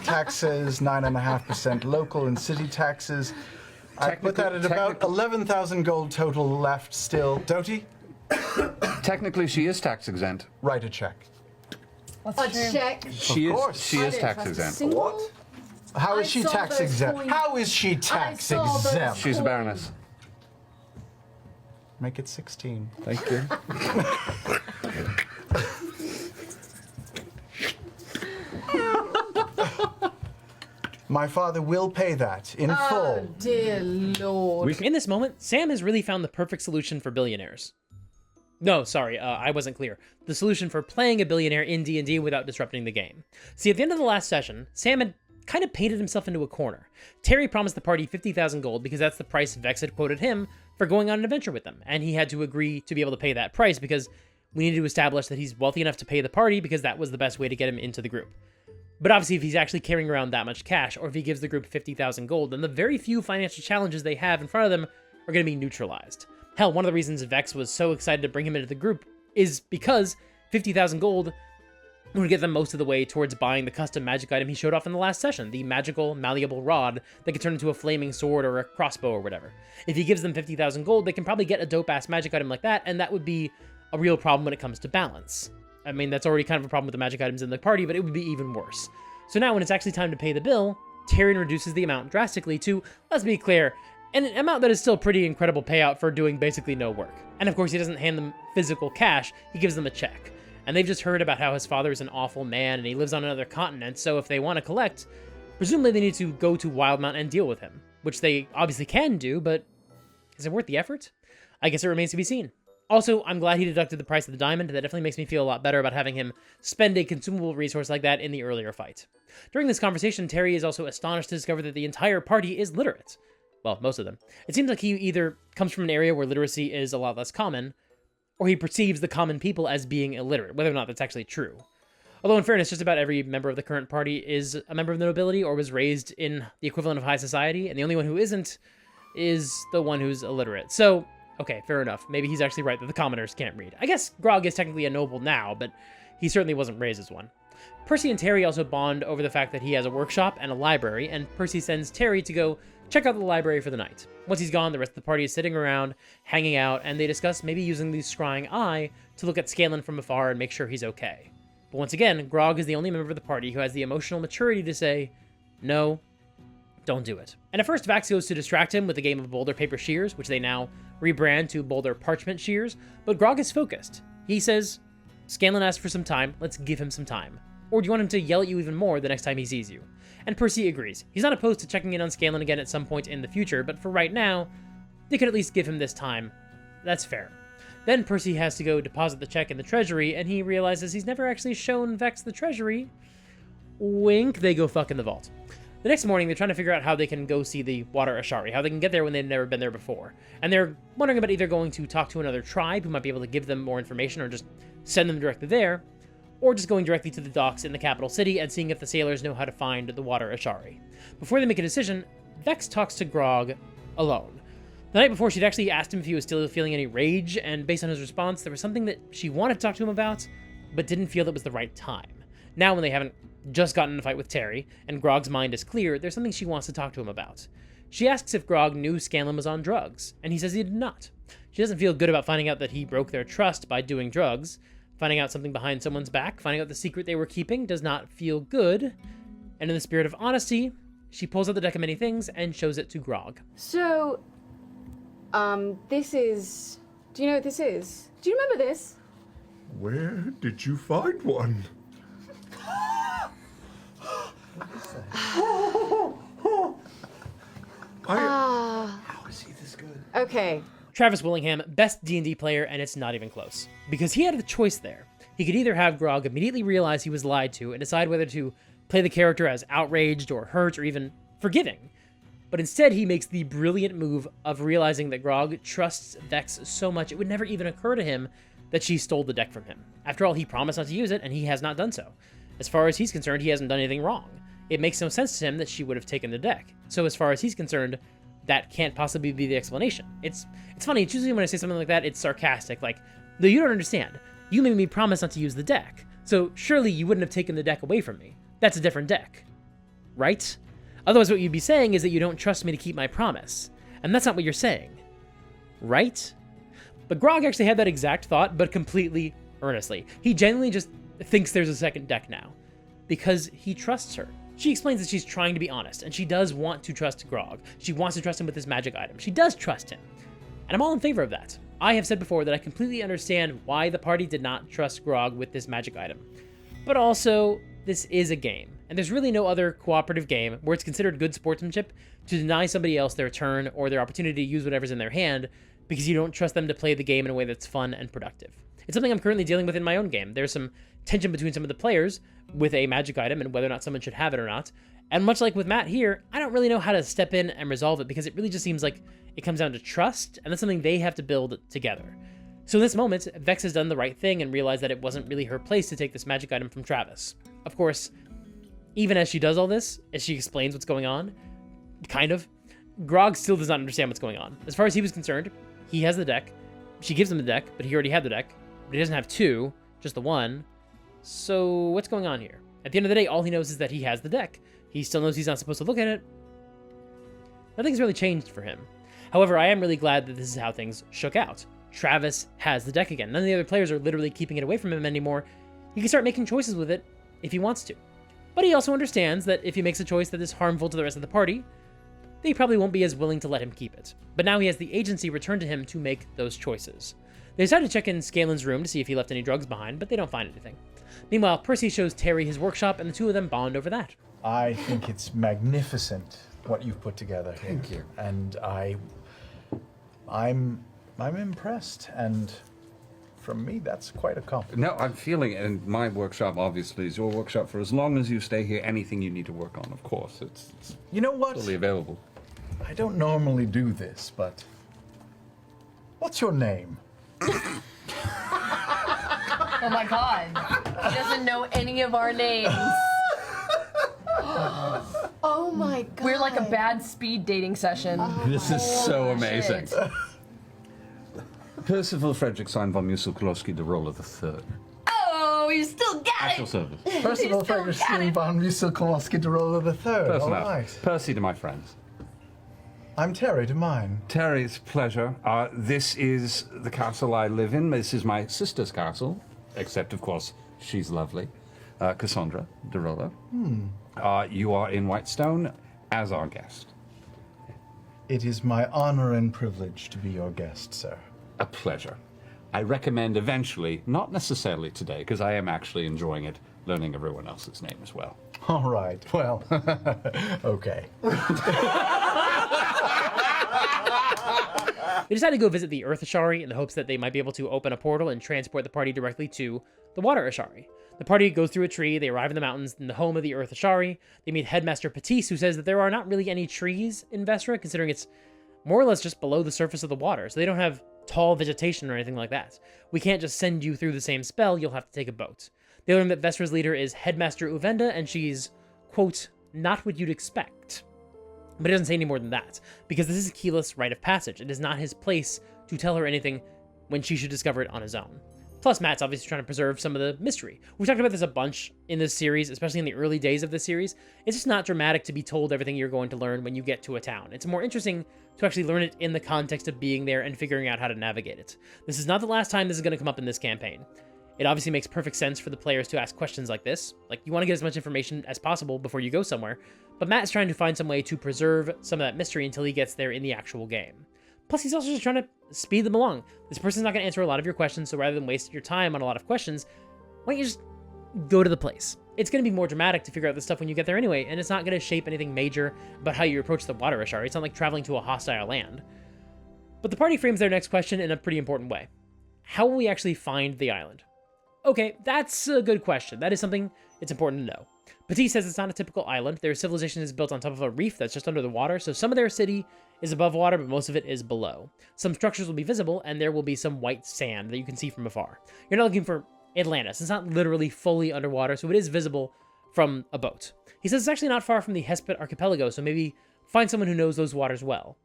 taxes, 9.5% local and city taxes. I put that at about 11,000 gold total left still. Doty, Technically, she is tax exempt. write a check. A check. She course. is. She is tax exempt. What? How is she saw tax those exempt? coins. How is she tax saw those exempt? She's a baroness. Make it 16. Thank you. My father will pay that in Oh, full. dear Lord. In this moment, Sam has really found the perfect solution for billionaires. No, sorry, I wasn't clear. The solution for playing a billionaire in D&D without disrupting the game. See, at the end of the last session, Sam had kind of painted himself into a corner. Tary promised the party 50,000 gold because that's the price Vex had quoted him for going on an adventure with them, and he had to agree to be able to pay that price because we needed to establish that he's wealthy enough to pay the party because that was the best way to get him into the group. But obviously, if he's actually carrying around that much cash, or if he gives the group 50,000 gold, then the very few financial challenges they have in front of them are going to be neutralized. Hell, one of the reasons Vex was so excited to bring him into the group is because 50,000 gold would get them most of the way towards buying the custom magic item he showed off in the last session, the magical, malleable rod that could turn into a flaming sword or a crossbow or whatever. If he gives them 50,000 gold, they can probably get a dope-ass magic item like that, and that would be a real problem when it comes to balance. I mean, that's already kind of a problem with the magic items in the party, but it would be even worse. So now when it's actually time to pay the bill, Taryon reduces the amount drastically to, let's be clear, an amount that is still pretty incredible payout for doing basically no work. And of course, he doesn't hand them physical cash, he gives them a check. And they've just heard about how his father is an awful man and he lives on another continent, so if they want to collect, presumably they need to go to Wildmount and deal with him. Which they obviously can do, but is it worth the effort? I guess it remains to be seen. Also, I'm glad he deducted the price of the diamond. That definitely makes me feel a lot better about having him spend a consumable resource like that in the earlier fight. During this conversation, Tary is also astonished to discover that the entire party is literate. Well, most of them. It seems like he either comes from an area where literacy is a lot less common, or he perceives the common people as being illiterate, whether or not that's actually true. Although in fairness, just about every member of the current party is a member of the nobility or was raised in the equivalent of high society, and the only one who isn't is the one who's illiterate. So, okay, fair enough. Maybe he's actually right that the commoners can't read. I guess Grog is technically a noble now, but he certainly wasn't raised as one. Percy and Tary also bond over the fact that he has a workshop and a library, and Percy sends Tary to go check out the library for the night. Once he's gone, the rest of the party is sitting around, hanging out, and they discuss maybe using the scrying eye to look at Scanlan from afar and make sure he's okay. But once again, Grog is the only member of the party who has the emotional maturity to say, no, don't do it. And at first, Vax goes to distract him with a game of Boulder Paper Shears, which they now rebrand to Boulder Parchment Shears, but Grog is focused. He says, Scanlan asked for some time, let's give him some time. Or do you want him to yell at you even more the next time he sees you? And Percy agrees. He's not opposed to checking in on Scanlan again at some point in the future, but for right now, they could at least give him this time. That's fair. Then Percy has to go deposit the check in the treasury, and he realizes he's never actually shown Vex the treasury. Wink, they go fuck in the vault. The next morning, they're trying to figure out how they can go see the Water Ashari, how they can get there when they've never been there before. And they're wondering about either going to talk to another tribe who might be able to give them more information or just send them directly there, or just going directly to the docks in the capital city and seeing if the sailors know how to find the Water Ashari. Before they make a decision, Vex talks to Grog alone. The night before, she'd actually asked him if he was still feeling any rage, and based on his response, there was something that she wanted to talk to him about, but didn't feel that was the right time. Now, when they haven't just gotten in a fight with Tary, and Grog's mind is clear, there's something she wants to talk to him about. She asks if Grog knew Scanlan was on drugs, and he says he did not. She doesn't feel good about finding out that he broke their trust by doing drugs. Finding out something behind someone's back, finding out the secret they were keeping does not feel good. And in the spirit of honesty, she pulls out the deck of many things and shows it to Grog. So, this is... Do you know what this is? Do you remember this? Where did you find one? How is he this good? Okay. Travis Willingham, best D&D player, and it's not even close. Because he had the choice there. He could either have Grog immediately realize he was lied to and decide whether to play the character as outraged or hurt or even forgiving. But instead, he makes the brilliant move of realizing that Grog trusts Vex so much it would never even occur to him that she stole the deck from him. After all, he promised not to use it, and he has not done so. As far as he's concerned, he hasn't done anything wrong. It makes no sense to him that she would have taken the deck. So as far as he's concerned, that can't possibly be the explanation. It's funny, it's usually when I say something like that, it's sarcastic, like, no, you don't understand. You made me promise not to use the deck, so surely you wouldn't have taken the deck away from me. That's a different deck. Right? Otherwise, what you'd be saying is that you don't trust me to keep my promise. And that's not what you're saying. Right? But Grog actually had that exact thought, but completely earnestly. He genuinely just thinks there's a second deck now. Because he trusts her. She explains that she's trying to be honest, and she does want to trust Grog. She wants to trust him with his magic item. She does trust him. And I'm all in favor of that. I have said before that I completely understand why the party did not trust Grog with this magic item. But also, this is a game, and there's really no other cooperative game where it's considered good sportsmanship to deny somebody else their turn or their opportunity to use whatever's in their hand because you don't trust them to play the game in a way that's fun and productive. It's something I'm currently dealing with in my own game. There's some tension between some of the players with a magic item and whether or not someone should have it or not. And much like with Matt here, I don't really know how to step in and resolve it because it really just seems like it comes down to trust, and that's something they have to build together. So in this moment, Vex has done the right thing and realized that it wasn't really her place to take this magic item from Travis. Of course, even as she does all this, as she explains what's going on, kind of, Grog still does not understand what's going on. As far as he was concerned, he has the deck. She gives him the deck, but he already had the deck. But he doesn't have two, just the one. So what's going on here? At the end of the day, all he knows is that he has the deck. He still knows he's not supposed to look at it. Nothing's really changed for him. However, I am really glad that this is how things shook out. Travis has the deck again. None of the other players are literally keeping it away from him anymore. He can start making choices with it if he wants to. But he also understands that if he makes a choice that is harmful to the rest of the party, they probably won't be as willing to let him keep it. But now he has the agency returned to him to make those choices. They decide to check in Scalen's room to see if he left any drugs behind, but they don't find anything. Meanwhile, Percy shows Tary his workshop, and the two of them bond over that. I think it's magnificent what you've put together. Thank you. And I'm impressed, and from me, that's quite a compliment. No, I'm feeling it, and my workshop obviously is your workshop for as long as you stay here. Anything you need to work on, of course, it's You know what? totally available. I don't normally do this, but what's your name? Oh my god. He doesn't know any of our names. Oh my god. We're like a bad speed dating session. This is so Holy amazing. shit. Percival Frederickstein von Musil-Kolowski de Rolla III. Oh, you still got At your it! service. Percival Ferguson von Musil-Kowalski de Rolla III. Close All enough. right. Percy to my friends. I'm Tary to mine. Terry, it's a pleasure. This is the castle I live in. This is my sister's castle, except, of course, she's lovely. Cassandra de Rolla. You are in Whitestone as our guest. It is my honor and privilege to be your guest, sir. A pleasure. I recommend eventually, not necessarily today, because I am actually enjoying it, learning everyone else's name as well. All right, well, okay. They decide to go visit the Earth Ashari in the hopes that they might be able to open a portal and transport the party directly to the Water Ashari. The party goes through a tree, they arrive in the mountains in the home of the Earth Ashari. They meet Headmaster Patisse, who says that there are not really any trees in Vesrah, considering it's more or less just below the surface of the water, so they don't have tall vegetation or anything like that. We can't just send you through the same spell, you'll have to take a boat. They learn that Vesrah's leader is Headmaster Uvenda, and she's, quote, not what you'd expect. But it doesn't say any more than that, because this is Keyleth's rite of passage. It is not his place to tell her anything when she should discover it on his own. Plus, Matt's obviously trying to preserve some of the mystery. We've talked about this a bunch in this series, especially in the early days of this series. It's just not dramatic to be told everything you're going to learn when you get to a town. It's more interesting to actually learn it in the context of being there and figuring out how to navigate it. This is not the last time this is going to come up in this campaign. It obviously makes perfect sense for the players to ask questions like this. Like, you want to get as much information as possible before you go somewhere, but Matt is trying to find some way to preserve some of that mystery until he gets there in the actual game. Plus, he's also just trying to speed them along. This person's not going to answer a lot of your questions, so rather than waste your time on a lot of questions, why don't you just go to the place? It's going to be more dramatic to figure out this stuff when you get there anyway, and it's not going to shape anything major about how you approach the Water Ashari. It's not like traveling to a hostile land. But the party frames their next question in a pretty important way. How will we actually find the island? Okay, that's a good question. That is something it's important to know. Petit says it's not a typical island. Their civilization is built on top of a reef that's just under the water, so some of their city is above water, but most of it is below. Some structures will be visible, and there will be some white sand that you can see from afar. You're not looking for Atlantis. It's not literally fully underwater, so it is visible from a boat. He says it's actually not far from the Hesped archipelago, so maybe find someone who knows those waters well.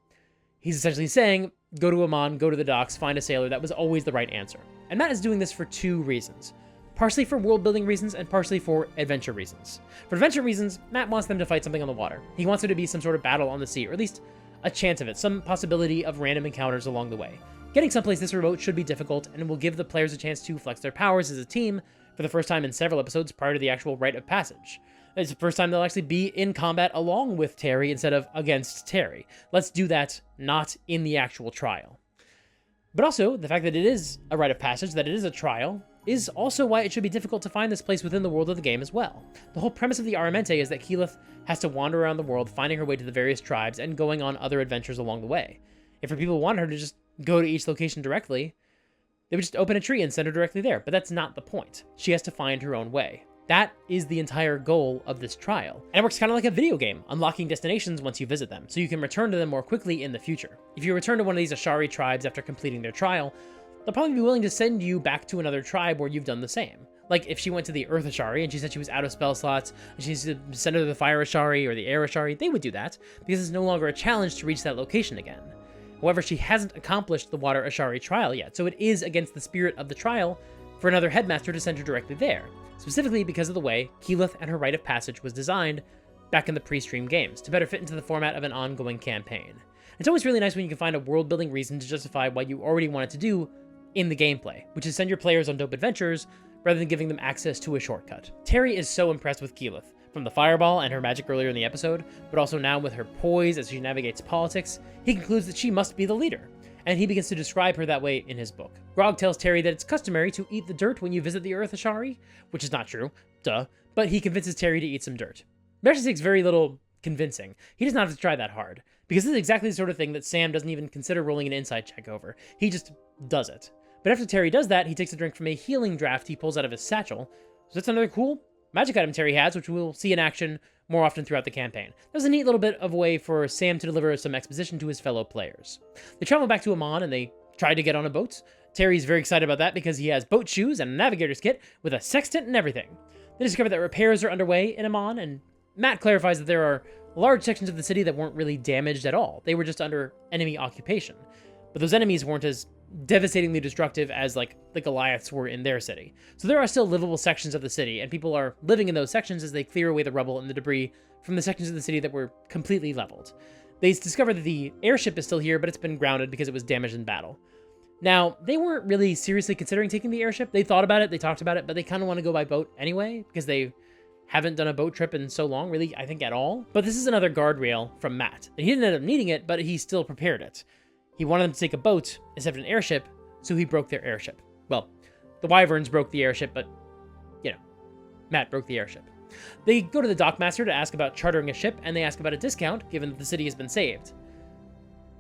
He's essentially saying, go to Amman, go to the docks, find a sailor. That was always the right answer. And Matt is doing this for two reasons. Partially for world-building reasons, and partially for adventure reasons. For adventure reasons, Matt wants them to fight something on the water. He wants there to be some sort of battle on the sea, or at least a chance of it, some possibility of random encounters along the way. Getting someplace this remote should be difficult, and will give the players a chance to flex their powers as a team for the first time in several episodes prior to the actual rite of passage. It's the first time they'll actually be in combat along with Tary instead of against Tary. Let's do that not in the actual trial. But also, the fact that it is a rite of passage, that it is a trial, is also why it should be difficult to find this place within the world of the game as well. The whole premise of the Aramente is that Keyleth has to wander around the world, finding her way to the various tribes and going on other adventures along the way. If her people want her to just go to each location directly, they would just open a tree and send her directly there, but that's not the point. She has to find her own way. That is the entire goal of this trial. And it works kind of like a video game, unlocking destinations once you visit them, so you can return to them more quickly in the future. If you return to one of these Ashari tribes after completing their trial, they'll probably be willing to send you back to another tribe where you've done the same. Like if she went to the Earth Ashari and she said she was out of spell slots, and she needs to send her to the Fire Ashari or the Air Ashari, they would do that, because it's no longer a challenge to reach that location again. However, she hasn't accomplished the Water Ashari trial yet, so it is against the spirit of the trial for another headmaster to send her directly there, specifically because of the way Keyleth and her rite of passage was designed back in the pre-stream games, to better fit into the format of an ongoing campaign. It's always really nice when you can find a world-building reason to justify what you already wanted to do in the gameplay, which is send your players on dope adventures rather than giving them access to a shortcut. Tary is so impressed with Keyleth, from the fireball and her magic earlier in the episode, but also now with her poise as she navigates politics, he concludes that she must be the leader, and he begins to describe her that way in his book. Grog tells Tary that it's customary to eat the dirt when you visit the Earth Ashari, which is not true, duh, but he convinces Tary to eat some dirt. It actually takes very little convincing. He does not have to try that hard, because this is exactly the sort of thing that Sam doesn't even consider rolling an insight check over. He just does it. But after Tary does that, he takes a drink from a healing draft he pulls out of his satchel. So that's another cool magic item Tary has, which we'll see in action more often throughout the campaign. That was a neat little bit of a way for Sam to deliver some exposition to his fellow players. They travel back to Amon and they try to get on a boat. Tary's very excited about that because he has boat shoes and a navigator's kit with a sextant and everything. They discover that repairs are underway in Amon, and Matt clarifies that there are large sections of the city that weren't really damaged at all. They were just under enemy occupation. But those enemies weren't as devastatingly destructive as like the Goliaths were in their city. So there are still livable sections of the city, and people are living in those sections as they clear away the rubble and the debris from the sections of the city that were completely leveled. They discover that the airship is still here, but it's been grounded because it was damaged in battle. Now, they weren't really seriously considering taking the airship. They thought about it, they talked about it, but they kind of want to go by boat anyway, because they haven't done a boat trip in so long, really, I think, at all. But this is another guardrail from Matt. And he didn't end up needing it, but he still prepared it. He wanted them to take a boat instead of an airship, so he broke their airship. Well, the Wyverns broke the airship, but, you know, Matt broke the airship. They go to the dockmaster to ask about chartering a ship, and they ask about a discount, given that the city has been saved.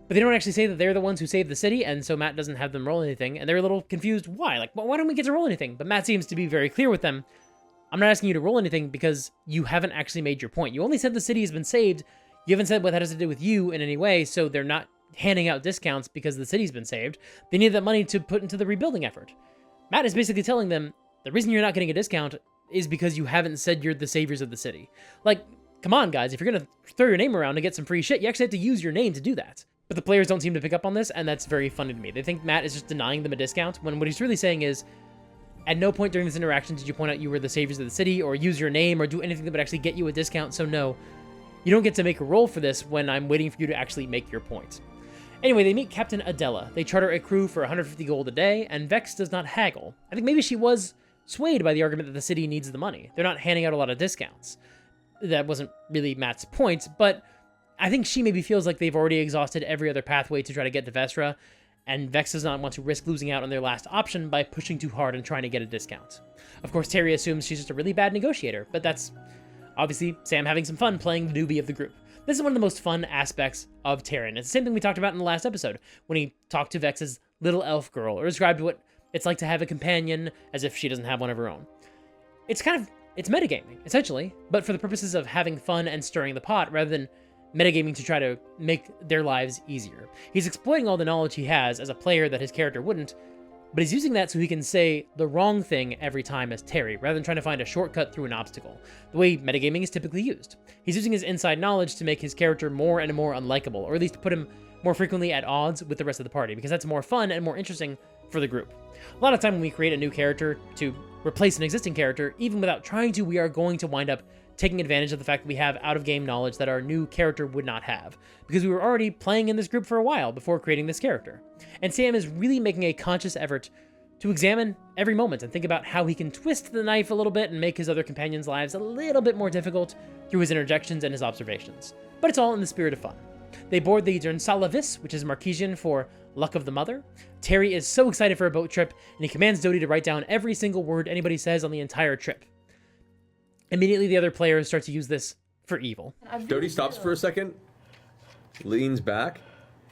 But they don't actually say that they're the ones who saved the city, and so Matt doesn't have them roll anything, and they're a little confused why. Like, well, why don't we get to roll anything? But Matt seems to be very clear with them. I'm not asking you to roll anything because you haven't actually made your point. You only said the city has been saved. You haven't said what that has to do with you in any way, so they're not handing out discounts because the city's been saved. They need that money to put into the rebuilding effort. Matt is basically telling them, the reason you're not getting a discount is because you haven't said you're the saviors of the city. Like, come on, guys, if you're gonna throw your name around to get some free shit, you actually have to use your name to do that. But the players don't seem to pick up on this, and that's very funny to me. They think Matt is just denying them a discount, when what he's really saying is, at no point during this interaction did you point out you were the saviors of the city, or use your name, or do anything that would actually get you a discount, so no, you don't get to make a roll for this when I'm waiting for you to actually make your point. Anyway, they meet Captain Adela. They charter a crew for 150 gold a day, and Vex does not haggle. I think maybe she was swayed by the argument that the city needs the money. They're not handing out a lot of discounts. That wasn't really Matt's point, but I think she maybe feels like they've already exhausted every other pathway to try to get to Vesrah, and Vex does not want to risk losing out on their last option by pushing too hard and trying to get a discount. Of course, Tary assumes she's just a really bad negotiator, but that's obviously Sam having some fun playing the newbie of the group. This is one of the most fun aspects of Taryon. It's the same thing we talked about in the last episode, when he talked to Vex's little elf girl, or described what it's like to have a companion as if she doesn't have one of her own. It's metagaming, essentially, but for the purposes of having fun and stirring the pot, rather than metagaming to try to make their lives easier. He's exploiting all the knowledge he has as a player that his character wouldn't, but he's using that so he can say the wrong thing every time as Tary, rather than trying to find a shortcut through an obstacle, the way metagaming is typically used. He's using his inside knowledge to make his character more and more unlikable, or at least put him more frequently at odds with the rest of the party, because that's more fun and more interesting for the group. A lot of time when we create a new character to replace an existing character, even without trying to, we are going to wind up taking advantage of the fact that we have out-of-game knowledge that our new character would not have, because we were already playing in this group for a while before creating this character. And Sam is really making a conscious effort to examine every moment and think about how he can twist the knife a little bit and make his other companions' lives a little bit more difficult through his interjections and his observations. But it's all in the spirit of fun. They board the Dernsallavis, which is Marquesian for Luck of the Mother. Tary is so excited for a boat trip, and he commands Dodie to write down every single word anybody says on the entire trip. Immediately, the other players start to use this for evil. Dodie stops for a second, leans back,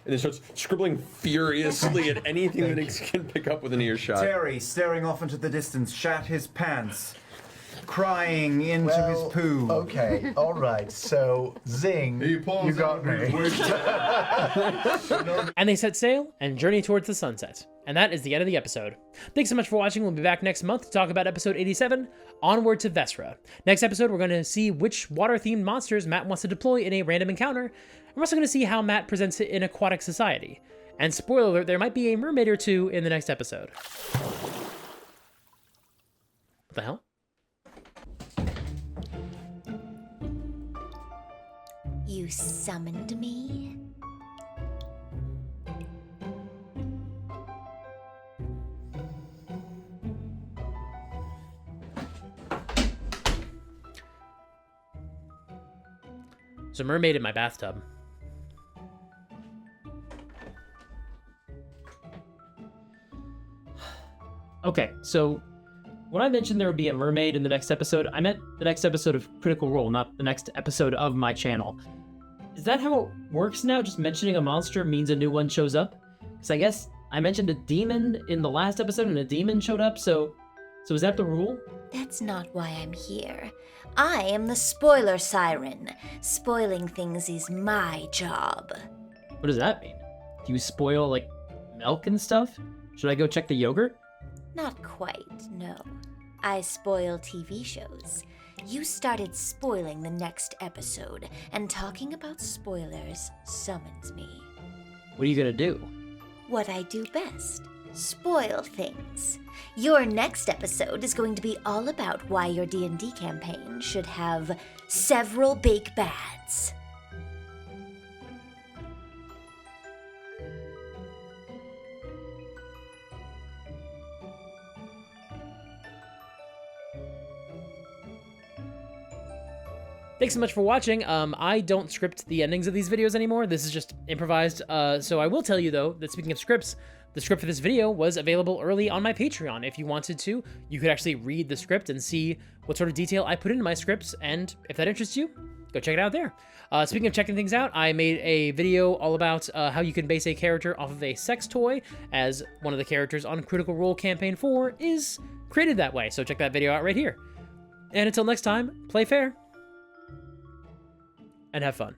and then starts scribbling furiously at anything that he can pick up with an earshot. Tary, staring off into the distance, shat his pants, crying into his poo. Okay, all right. So, zing, you got me. And they set sail and journey towards the sunset. And that is the end of the episode. Thanks so much for watching. We'll be back next month to talk about episode 87, Onward to Vesrah. Next episode, we're going to see which water-themed monsters Matt wants to deploy in a random encounter. We're also going to see how Matt presents it in aquatic society. And spoiler alert, there might be a mermaid or two in the next episode. What the hell? You summoned me? There's a mermaid in my bathtub. Okay, so when I mentioned there would be a mermaid in the next episode, I meant the next episode of Critical Role, not the next episode of my channel. Is that how it works now? Just mentioning a monster means a new one shows up? Because I guess I mentioned a demon in the last episode and a demon showed up, so is that the rule? That's not why I'm here. I am the Spoiler Siren. Spoiling things is my job. What does that mean? Do you spoil, like, milk and stuff? Should I go check the yogurt? Not quite, no. I spoil TV shows. You started spoiling the next episode, and talking about spoilers summons me. What are you gonna do? What I do best. Spoil things. Your next episode is going to be all about why your D&D campaign should have several big bads. Thanks so much for watching. I don't script the endings of these videos anymore. This is just improvised. So I will tell you, though, that speaking of scripts, the script for this video was available early on my Patreon. If you wanted to, you could actually read the script and see what sort of detail I put into my scripts, and if that interests you, go check it out there. Speaking of checking things out, I made a video all about how you can base a character off of a sex toy, as one of the characters on Critical Role Campaign 4 is created that way, so check that video out right here. And until next time, play fair, and have fun.